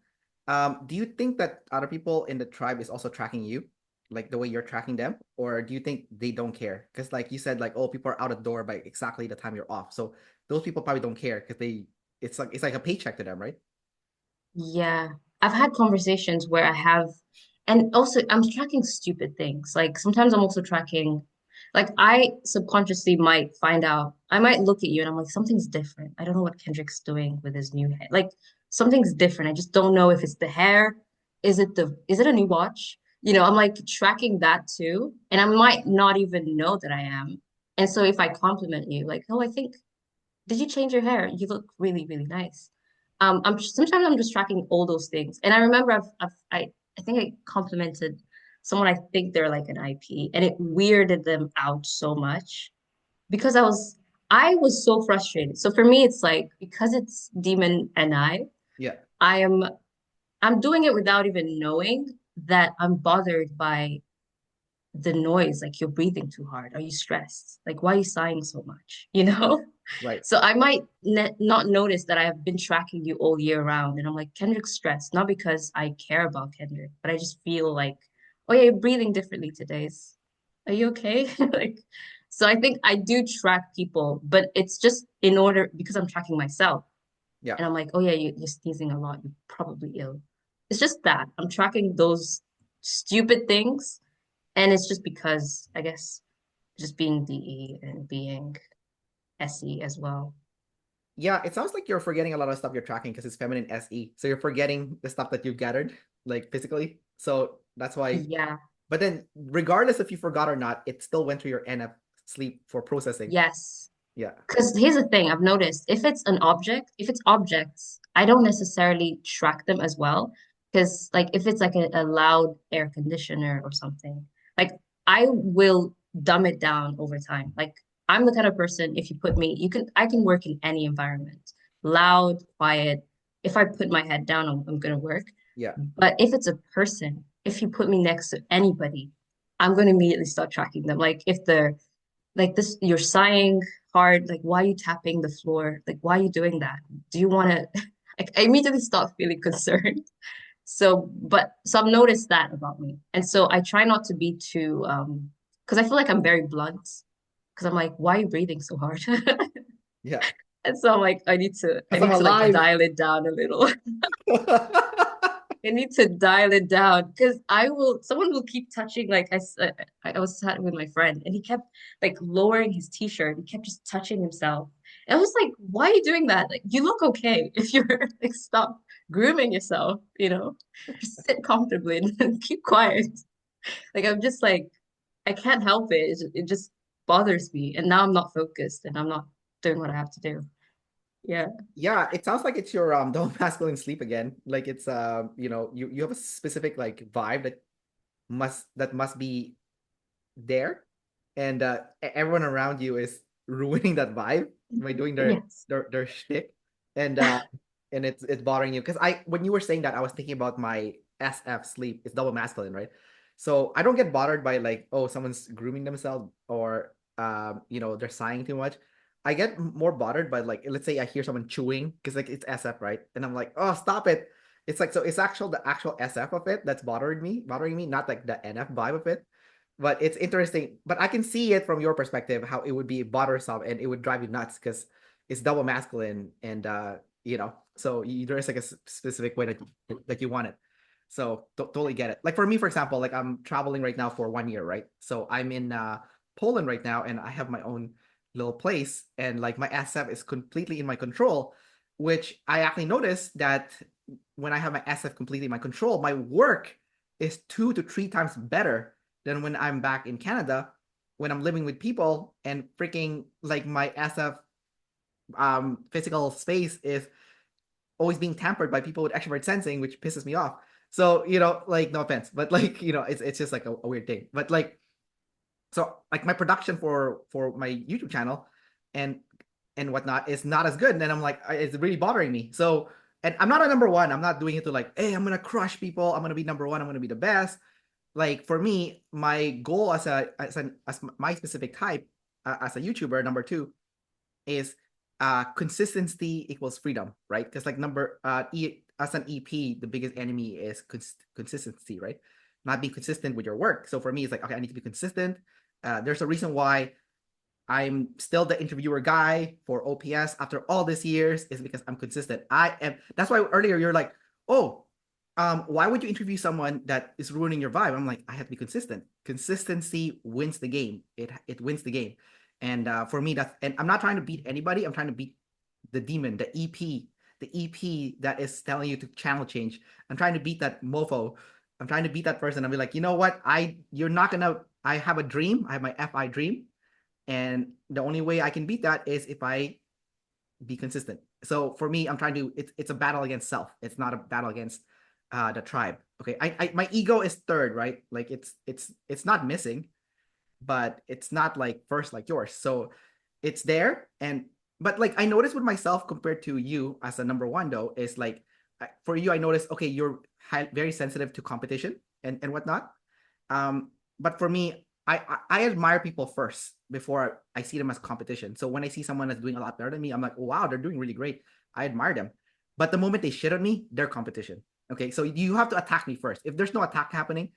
Do you think that other people in the tribe is also tracking you, like the way you're tracking them, or do you think they don't care? Because like you said, like oh, people are out the door by exactly the time you're off, so those people probably don't care because it's like a paycheck to them, right? Yeah. I've had conversations where I have, and also I'm tracking stupid things. Like sometimes I'm also tracking, like I subconsciously might find out, I might look at you and I'm like, something's different. I don't know what Kendrick's doing with his new hair. Like something's different. I just don't know if it's the hair. Is it a new watch? You know, I'm like tracking that too. And I might not even know that I am. And so if I compliment you, like, oh, I think did you change your hair? You look really, really nice. Sometimes I'm just tracking all those things. And I remember I think I complimented someone I think they're like an IP and it weirded them out so much because I was so frustrated. So for me it's like because it's Demon and Yeah, I am I'm doing it without even knowing that I'm bothered by the noise, like you're breathing too hard. Are you stressed? Like, why are you sighing so much? You know? right. So I might ne not notice that I have been tracking you all year round. And I'm like, Kendrick's stressed, not because I care about Kendrick, but I just feel like, oh yeah, you're breathing differently today. Are you okay? Like, so I think I do track people, but it's just in order because I'm tracking myself. Yeah. And I'm like, oh yeah, you're sneezing a lot. You're probably ill. It's just that I'm tracking those stupid things and it's just because, I guess, just being DE and being SE as well. Yeah, it sounds like you're forgetting a lot of stuff you're tracking because it's feminine SE. So you're forgetting the stuff that you've gathered, like physically. So that's why. Yeah. But then, regardless if you forgot or not, it still went through your NF sleep for processing. Yes. Yeah. Because here's the thing I've noticed if it's an object, if it's objects, I don't necessarily track them as well. Because, like, if it's like a loud air conditioner or something, like, I will dumb it down over time. Like, I'm the kind of person, if you put me, I can work in any environment, loud, quiet. If I put my head down, I'm going to work. Yeah. But if it's a person, if you put me next to anybody, I'm going to immediately start tracking them. Like, if they're like this, you're sighing hard. Like, why are you tapping the floor? Like, why are you doing that? Do you want to? Like, I immediately start feeling concerned. So I've noticed that about me, and so I try not to be too, because I feel like I'm very blunt. Because I'm like, why are you breathing so hard? Yeah. And so I'm like, I Because I'm need to like alive. dial it down a little. I need to dial it down because someone will keep touching. I was chatting with my friend and he kept like lowering his t-shirt. He kept just touching himself. And I was like, why are you doing that? Like, you look okay if you're like, stop grooming yourself, you know, just sit comfortably and keep quiet. Like, I'm just like, I can't help it. It just bothers me. And now I'm not focused and I'm not doing what I have to do. Yeah. Yeah, it sounds like it's your double masculine sleep again. Like it's you have a specific like vibe that must be there, and everyone around you is ruining that vibe by doing Yes. their shtick, and it's bothering you because I when you were saying that I was thinking about my SF sleep. It's double masculine, right? So I don't get bothered by like oh someone's grooming themselves or they're sighing too much. I get more bothered by like let's say I hear someone chewing because like it's SF, right? And I'm like oh stop it. It's like so it's the actual SF of it that's bothering me, not like the NF vibe of it, but it's interesting. But I can see it from your perspective how it would be bothersome and it would drive you nuts because it's double masculine and so there is like a specific way that you want it. So totally get it. Like for me, for example, like I'm traveling right now for 1 year, right? So I'm in Poland right now, and I have my own little place, and like my SF is completely in my control, which I actually noticed that when I have my SF completely in my control, my work is 2 to 3 times better than when I'm back in Canada, when I'm living with people and freaking like my SF physical space is always being tampered by people with extrovert sensing, which pisses me off. So, like no offense, but like, it's just like a weird thing. But like, so like my production for my YouTube channel and whatnot is not as good. And then I'm like, it's really bothering me. So, and I'm not a number one. I'm not doing it to like, hey, I'm gonna crush people. I'm gonna be number one. I'm gonna be the best. Like for me, my goal as my specific type as a YouTuber, number two, is consistency equals freedom, right? Because like as an EP, the biggest enemy is consistency, right? Not being consistent with your work. So for me, it's like, okay, I need to be consistent. There's a reason why I'm still the interviewer guy for OPS after all these years, is because I'm consistent. I am. That's why earlier you're like, oh, why would you interview someone that is ruining your vibe? I'm like, I have to be consistent. Consistency wins the game. It wins the game. And for me, and I'm not trying to beat anybody. I'm trying to beat the demon, the EP that is telling you to channel change. I'm trying to beat that mofo. I'm trying to beat that person. I'll be like, you know what? You're not gonna. I have a dream. I have my FI dream, and the only way I can beat that is if I be consistent. So for me, I'm trying to. It's a battle against self. It's not a battle against the tribe. Okay, my ego is third, right? Like it's not missing, but it's not like first like yours. So it's there. And but like I noticed with myself compared to you as a number one though, is like for you, I noticed, okay, you're very sensitive to competition and whatnot. But for me, I admire people first before I see them as competition. So when I see someone that's doing a lot better than me, I'm like, oh, wow, they're doing really great. I admire them. But the moment they shit on me, they're competition. Okay, so you have to attack me first. If there's no attack happening,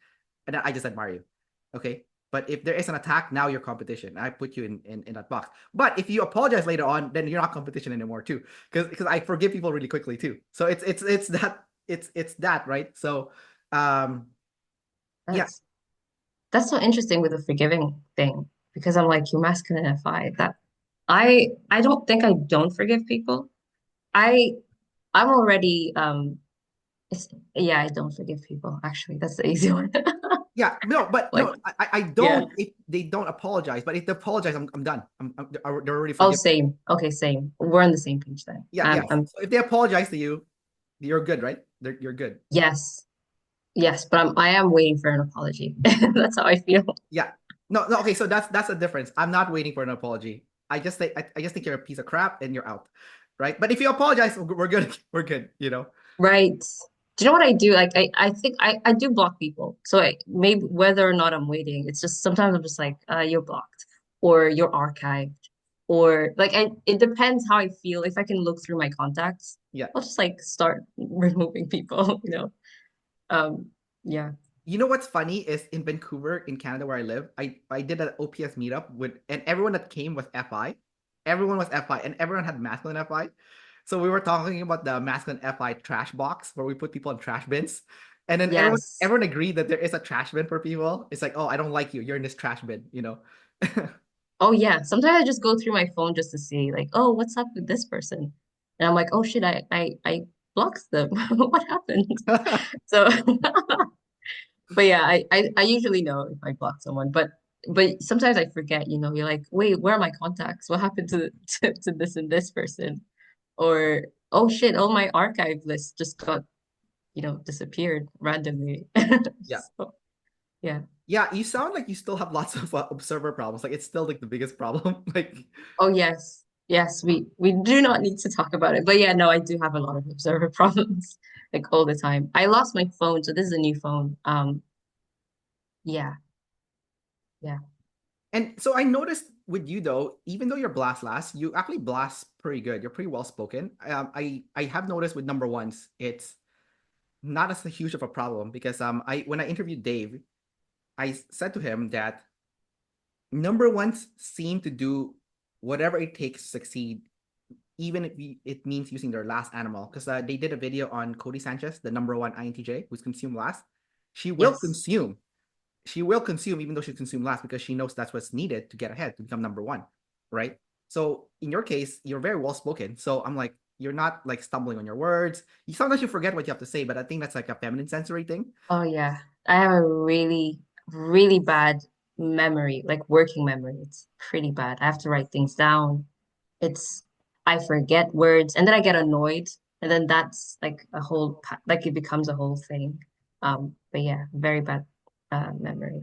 and I just admire you. Okay, but if there is an attack, now you're competition. I put you in that box. But if you apologize later on, then you're not competition anymore too. Because I forgive people really quickly too. So it's that, right? So yeah. That's that's so interesting with the forgiving thing because I'm like, you masculine FI. That I don't think I don't forgive people. I I'm already it's, yeah, I don't forgive people. Actually, that's the easy one. Yeah, no, but Like, no, I yeah. don't if they don't apologize. But if they apologize, I'm done. They're already Oh, forgiven. same. Okay, same. We're on the same page then. Yeah, yeah. I'm So if they apologize to you, you're good, right? You're good. yes, yes, but I am waiting for an apology. That's how I feel. Yeah. No, no. Okay, so that's the difference. I'm not waiting for an apology. I just think you're a piece of crap and you're out, right? But if you apologize, we're good. We're good. Right. Do you know what I do? Like I think I do block people. So maybe whether or not I'm waiting, it's just sometimes I'm just like, you're blocked or you're archived or like it depends how I feel. If I can look through my contacts, Yeah. I'll just like start removing people, Um, yeah. You know what's funny is in Vancouver, in Canada, where I live, I did an OPS meetup and everyone that came was FI. Everyone was FI, and everyone had masculine FI. So we were talking about the masculine FI trash box where we put people in trash bins. And then everyone Yes. everyone agreed that there is a trash bin for people. It's like, oh, I don't like you. You're in this trash bin. Oh yeah. Sometimes I just go through my phone just to see like, oh, what's up with this person? And I'm like, oh shit, I blocked them. What happened? So but yeah, I usually know if I block someone, but sometimes I forget, you're like, wait, where are my contacts? What happened to this and this person? Or oh shit, all my archive list just got, disappeared randomly. Yeah. So yeah. Yeah, you sound like you still have lots of observer problems. Like it's still like the biggest problem. Like Oh yes. Yes, we do not need to talk about it. But yeah, no, I do have a lot of observer problems like all the time. I lost my phone, so this is a new phone. Yeah, yeah. And so I noticed with you though, even though you're blast last, you actually blast pretty good. You're pretty well spoken. I have noticed with number ones, it's not as huge of a problem because I when I interviewed Dave, I said to him that number ones seem to do whatever it takes to succeed, even if it means using their last animal. Because they did a video on Cody Sanchez, the number one INTJ, who's consumed last. She will Yes. consume she will consume even though she consumed last because she knows that's what's needed to get ahead to become number one, right? So in your case, you're very well spoken. So I'm like, you're not like stumbling on your words. You sometimes you forget what you have to say, but I think that's like a feminine sensory thing. Oh yeah. I have a really, really bad memory, like working memory. It's pretty bad. I have to write things down. It's I forget words and then I get annoyed and then that's like a whole like it becomes a whole thing. But yeah, very bad memory.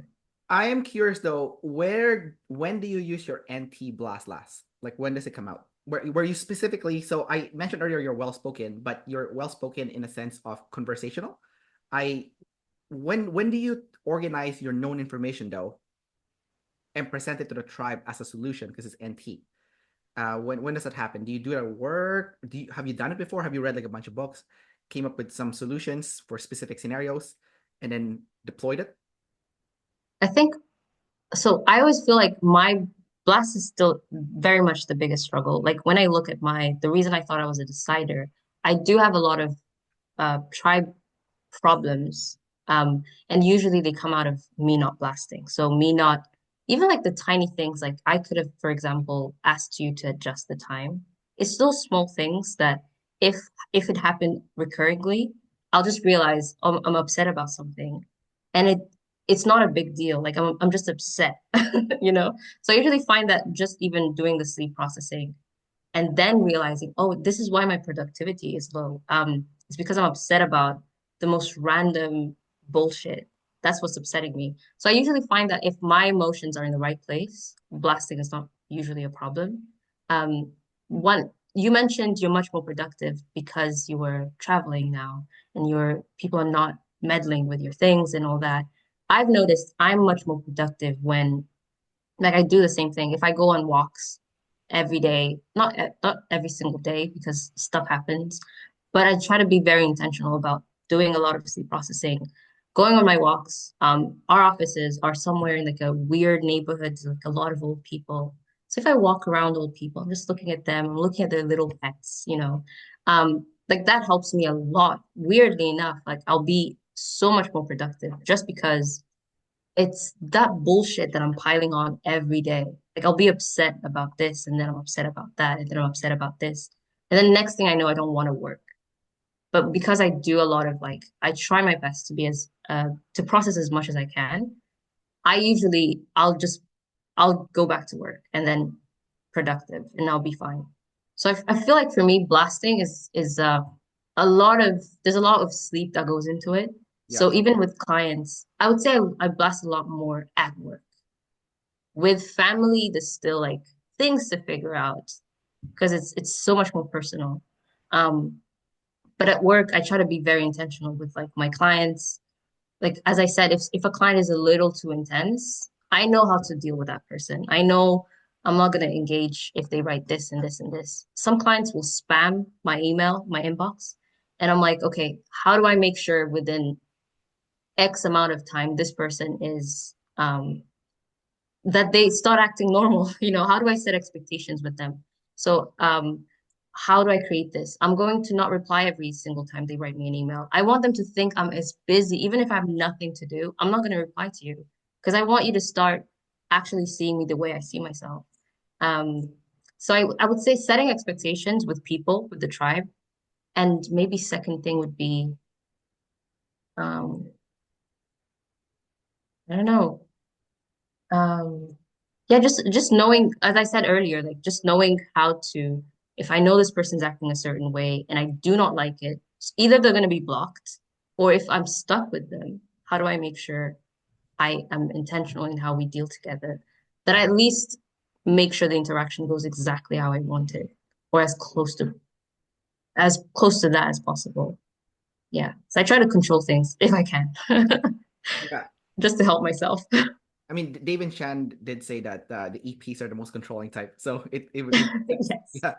I am curious though, when do you use your NT blast last? Like when does it come out? Where you specifically, so I mentioned earlier you're well spoken, but you're well spoken in a sense of conversational. I when do you organize your known information though and present it to the tribe as a solution because it's NT? When does that happen? Do you do it at work? Have you done it before? Have you read like a bunch of books, came up with some solutions for specific scenarios, and then deployed it? I think so I always feel like my blast is still very much the biggest struggle. Like when I look at the reason I thought I was a decider, I do have a lot of tribe problems. And usually they come out of me not blasting. So me not even like the tiny things, like I could have, for example, asked you to adjust the time. It's those small things that if if it happened recurringly, I'll just realize I'm upset about something. And it's not a big deal. Like I'm just upset, you know? So I usually find that just even doing the sleep processing and then realizing, oh, this is why my productivity is low. It's because I'm upset about the most random bullshit. That's what's upsetting me. So I usually find that if my emotions are in the right place, blasting is not usually a problem. Um, One, you mentioned you're much more productive because you were traveling now and your people are not meddling with your things and all that. I've noticed I'm much more productive when like I do the same thing. If I go on walks every day, not every single day because stuff happens, but I try to be very intentional about doing a lot of sleep processing, going on my walks. Our offices are somewhere in like a weird neighborhood, like a lot of old people. So if I walk around old people, I'm just looking at them, I'm looking at their little pets, you know. Like that helps me a lot. Weirdly enough, like I'll be so much more productive just because it's that bullshit that I'm piling on every day. Like I'll be upset about this and then I'm upset about that and then I'm upset about this. And then next thing I know, I don't want to work. But because I do a lot of like, I try my best to be as to process as much as I can. I'll go back to work and then productive and I'll be fine. So I feel like for me, blasting is there's a lot of sleep that goes into it. Yeah. So even with clients, I would say I blast a lot more at work. With family, there's still like things to figure out because it's so much more personal. Um, but at work, I try to be very intentional with like my clients. Like as I said, if a client is a little too intense, I know how to deal with that person. I know I'm not gonna engage if they write this and this and this. Some clients will spam my email, my inbox, and I'm like, okay, how do I make sure within X amount of time this person is that they start acting normal? You know, how do I set expectations with them? So how do I create this? I'm going to not reply every single time they write me an email. I want them to think I'm as busy, even if I have nothing to do. I'm not going to reply to you because I want you to start actually seeing me the way I see myself. Um, so I would say setting expectations with people, with the tribe, and maybe second thing would be um, I don't know. Um, yeah, just knowing, as I said earlier, like just knowing how to, if I know this person's acting a certain way and I do not like it, either they're going to be blocked, or if I'm stuck with them, how do I make sure I am intentional in how we deal together? That I at least make sure the interaction goes exactly how I want it, or as close to that as possible. Yeah. So I try to control things if I can, Yeah. just to help myself. I mean, Dave and Chan did say that the EPs are the most controlling type, so it would make sense. Yes. Yeah.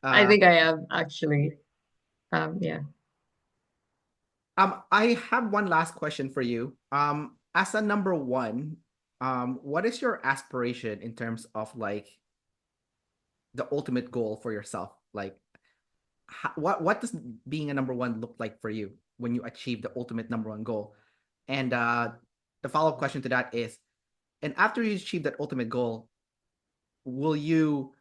I Uh, think I am actually. Yeah. I have one last question for you. As a number one, what is your aspiration in terms of like the ultimate goal for yourself? Like, what does being a number one look like for you when you achieve the ultimate number one goal? And the follow-up question to that is, and after you achieve that ultimate goal, will you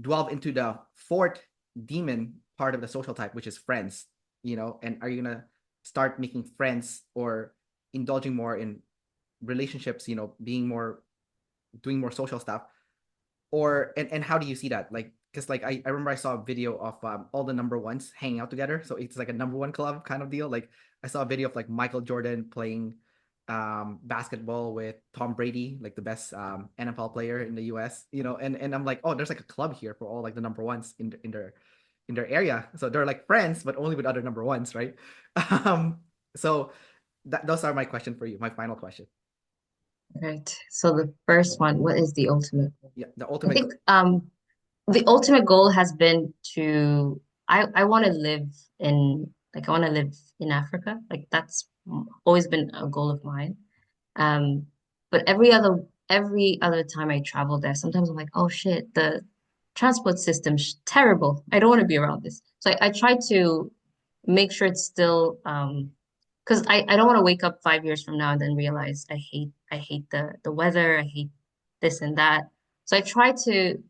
delve into the fourth demon part of the social type, which is friends, and are you gonna start making friends or indulging more in relationships, being more doing more social stuff, or and how do you see that, like, because like I remember I saw a video of all the number ones hanging out together, so it's like a number one club kind of deal. Like I saw a video of like Michael Jordan playing basketball with Tom Brady, like the best NFL player in the US, and I'm like, oh, there's like a club here for all like the number ones in their area, so they're like friends but only with other number ones, right? um so those are my question for you, my final question. Right. So the first one, what is the ultimate goal? Yeah, the I ultimate think goal. the ultimate goal has been to I want to live in like I want to live in Africa. Like that's always been a goal of mine. Um, but every other time I travel there, sometimes I'm like, oh shit, the transport system's terrible. I don't want to be around this. So I try to make sure it's still because I don't want to wake up 5 years from now and then realize I hate the weather, I hate this and that. So I try to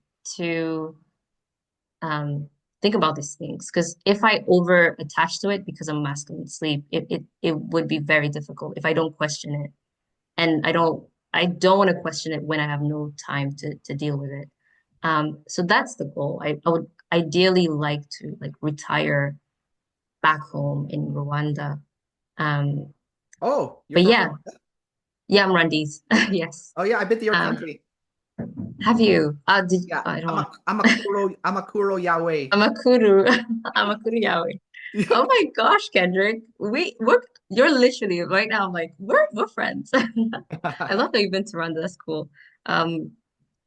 think about these things because if I over attach to it because I'm masculine sleep, it would be very difficult if I don't question it, and I don't want to question it when I have no time to deal with it. So that's the goal. I would ideally like to like retire back home in Rwanda. Um, Oh, you're but from yeah, Rwanda? yeah, I'm Rwandese. Yes. Oh yeah, I've been to your Um, country. have you? Yeah, I don't I'm want. a I'm a Kuro Yahweh. I'm a kuru. I'm a kuru yaoi. Oh my gosh, Kendrick. You're literally right now. I'm like, we're friends. I love that you've been to Rwanda. That's cool. Um,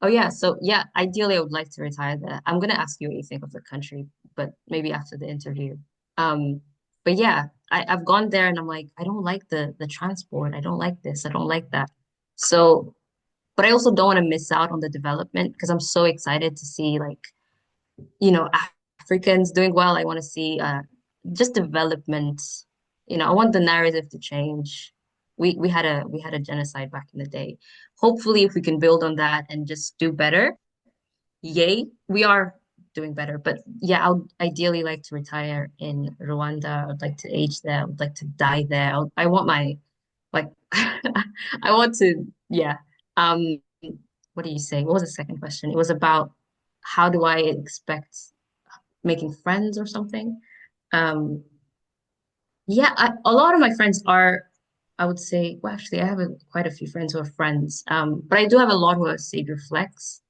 oh yeah, so yeah, ideally I would like to retire there. I'm gonna ask you what you think of the country, but maybe after the interview. Um, but yeah, I've gone there and I'm like, I don't like the transport. I don't like this. I don't like that. So, but I also don't want to miss out on the development because I'm so excited to see like Africans doing well. I want to see just development. I want the narrative to change. We had a genocide back in the day. Hopefully, if we can build on that and just do better, yay, we are doing better. But yeah, I would ideally like to retire in Rwanda. I would like to age there. I would like to die there. I want my like I want to yeah. Um, what do you say? What was the second question? It was about how do I expect making friends or something. Um, yeah, a lot of my friends are, I would say, well, actually, I have quite a few friends who are friends. But I do have a lot who are savior flex.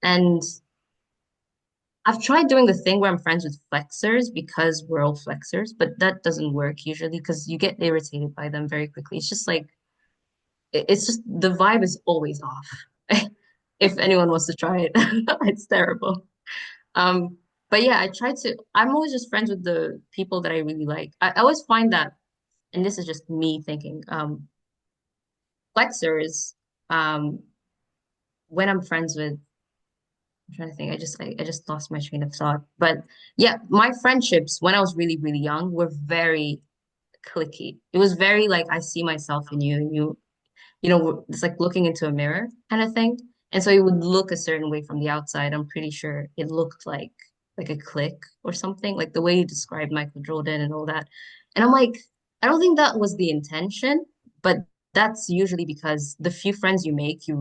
And I've tried doing the thing where I'm friends with flexers because we're all flexers, but that doesn't work usually because you get irritated by them very quickly. It's just like, it's just the vibe is always off. If anyone wants to try it, it's terrible. Um, but yeah, I'm always just friends with the people that I really like. I always find that, and this is just me thinking, flexers, um, when I'm friends with, I'm trying to think, I just lost my train of thought. But yeah, my friendships when I was really, really young were very clicky. It was very like, I see myself in you, and it's like looking into a mirror kind of thing. And so it would look a certain way from the outside. I'm pretty sure it looked like a click or something, like the way you described Michael Jordan and all that. And I'm like, I don't think that was the intention, but that's usually because the few friends you make, you're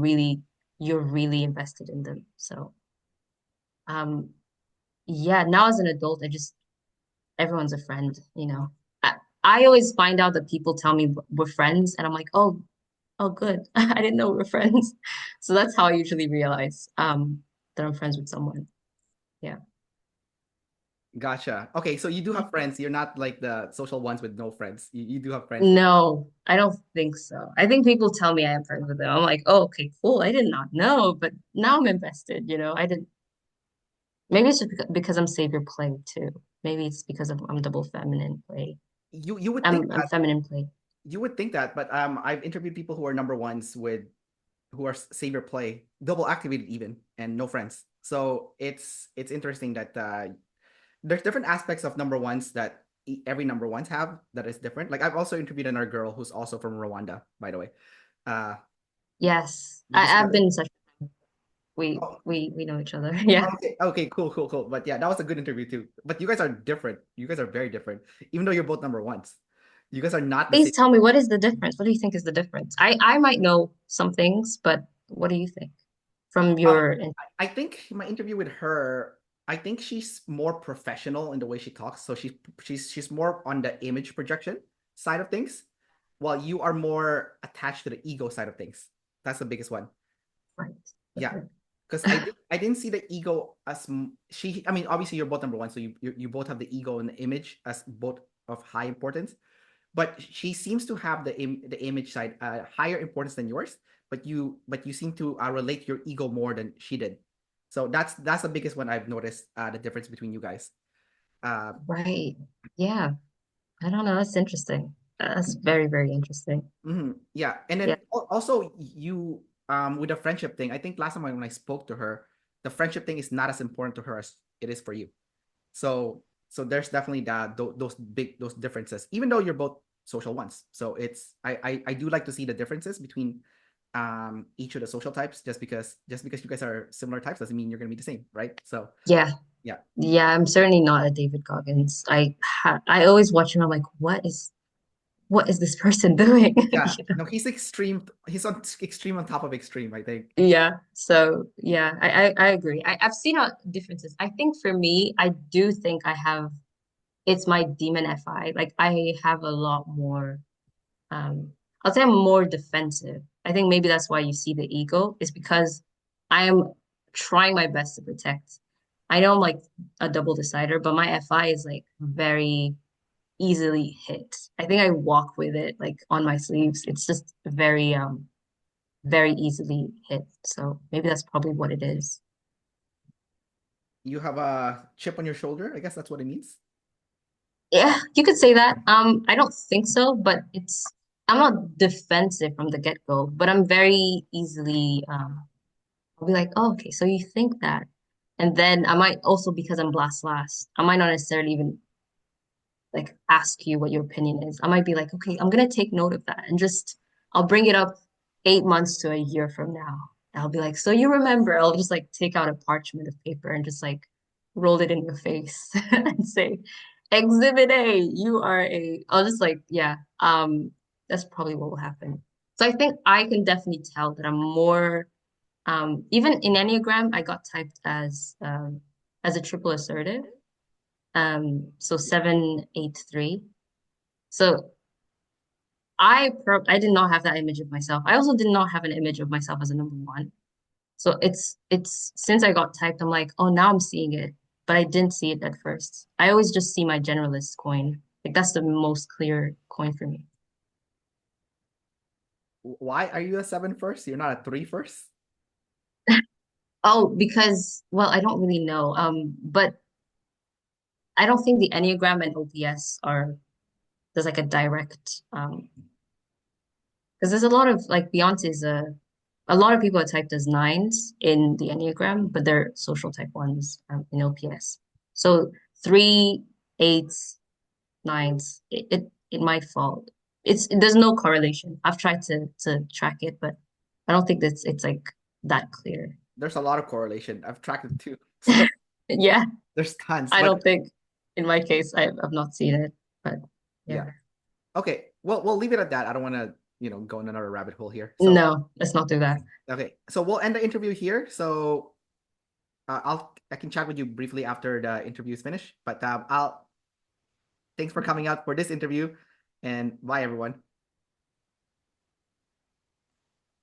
really invested in them. So um yeah, now as an adult, everyone's a friend. I always find out that people tell me we're friends, and I'm like, oh, good. I didn't know we were friends. So that's how I usually realize that I'm friends with someone. Yeah. Gotcha. Okay, so you do have friends. You're not like the social ones with no friends. You do have friends. No, I don't think so. I think people tell me I am friends with them. I'm like, oh, okay, cool. I did not know, but now I'm invested. I didn't. Maybe it's just because I'm savior play too. Maybe it's because I'm double feminine play. You would think I'm that. feminine play. You would think that, but I've interviewed people who are number ones with who are savior play, double activated even, and no friends. So it's interesting that there's different aspects of number ones that every number ones have that is different. Like I've also interviewed another girl who's also from Rwanda, by the way. Uh, Yes, you just I've met been her? in such. Oh, we know each other. Yeah. okay, okay, cool. But yeah, that was a good interview too. But you guys are different. You guys are very different, even though you're both number ones. You guys are not the Please same. tell me what is the difference? What do you think is the difference? I might know some things, but what do you think from Um, your I think my interview with her, I think she's more professional in the way she talks. So she's more on the image projection side of things, while you are more attached to the ego side of things. That's the biggest one. right? Yeah, Okay. because I didn't see the ego as she. I mean, obviously you're both number one, so you both have the ego and the image as both of high importance. But she seems to have the image side higher importance than yours. But you seem to relate your ego more than she did. So that's the biggest one I've noticed the difference between you guys. Uh, Right. Yeah. I don't know. That's interesting. That's very, very interesting. yeah, and Yeah. then also you with the friendship thing. I think last time when I spoke to her, the friendship thing is not as important to her as it is for you. So there's definitely those differences, even though you're both social ones. So I do like to see the differences between each of the social types. Just because you guys are similar types doesn't mean you're gonna be the same, right? So Yeah. yeah, Yeah. I'm certainly not a David Goggins. I always watch him. I'm like, what is this person doing? yeah. You know? No, he's extreme. He's on extreme on top of extreme, I think. Yeah. So yeah, I agree. I've seen how differences. I think for me, I do think I have it's my demon FI. Like I have a lot more um I'll say I'm more defensive. I think maybe that's why you see the ego is because I am trying my best to protect. I know I'm like a double decider, but my FI is like very easily hit. I think I walk with it like on my sleeves. It's just very easily hit. So maybe that's probably what it is. You have a chip on your shoulder. I guess that's what it means. Yeah, you could say that. I don't think so, but I'm not defensive from the get-go, but I'm very easily I'll be like, oh, okay, so you think that. And then I might also because I'm blast last, I might not necessarily even like ask you what your opinion is. I might be like, okay, I'm gonna take note of that and just I'll bring it up 8 months to a year from now. And I'll be like, so you remember, I'll just like take out a parchment of paper and just like roll it in your face and say, Exhibit A, you are I'll just like, yeah, that's probably what will happen. So I think I can definitely tell that I'm more even in Enneagram, I got typed as a triple assertive. So 783. So I did not have that image of myself. I also did not have an image of myself as a number one. So it's since I got typed, I'm like, oh, now I'm seeing it, but I didn't see it at first. I always just see my generalist coin. Like that's the most clear coin for me. Why are you a seven first? You're not a three first? Oh, because well, I don't really know. But I don't think the Enneagram and OPS are there's like a direct because there's a lot of like Beyonce's a lot of people are typed as nines in the Enneagram, but they're social type ones in OPS. So three, eights, nines, it might fall. There's no correlation. I've tried to track it, but I don't think that's it's like that clear. There's a lot of correlation. I've tracked it too. So Yeah, there's tons. I But don't think in my case I've not seen it, but yeah. yeah. Okay. Well, we'll leave it at that. I don't want to, go in another rabbit hole here. So No, let's not do that. okay. So we'll end the interview here. So I can chat with you briefly after the interview is finished. But thanks for coming out for this interview, and bye everyone.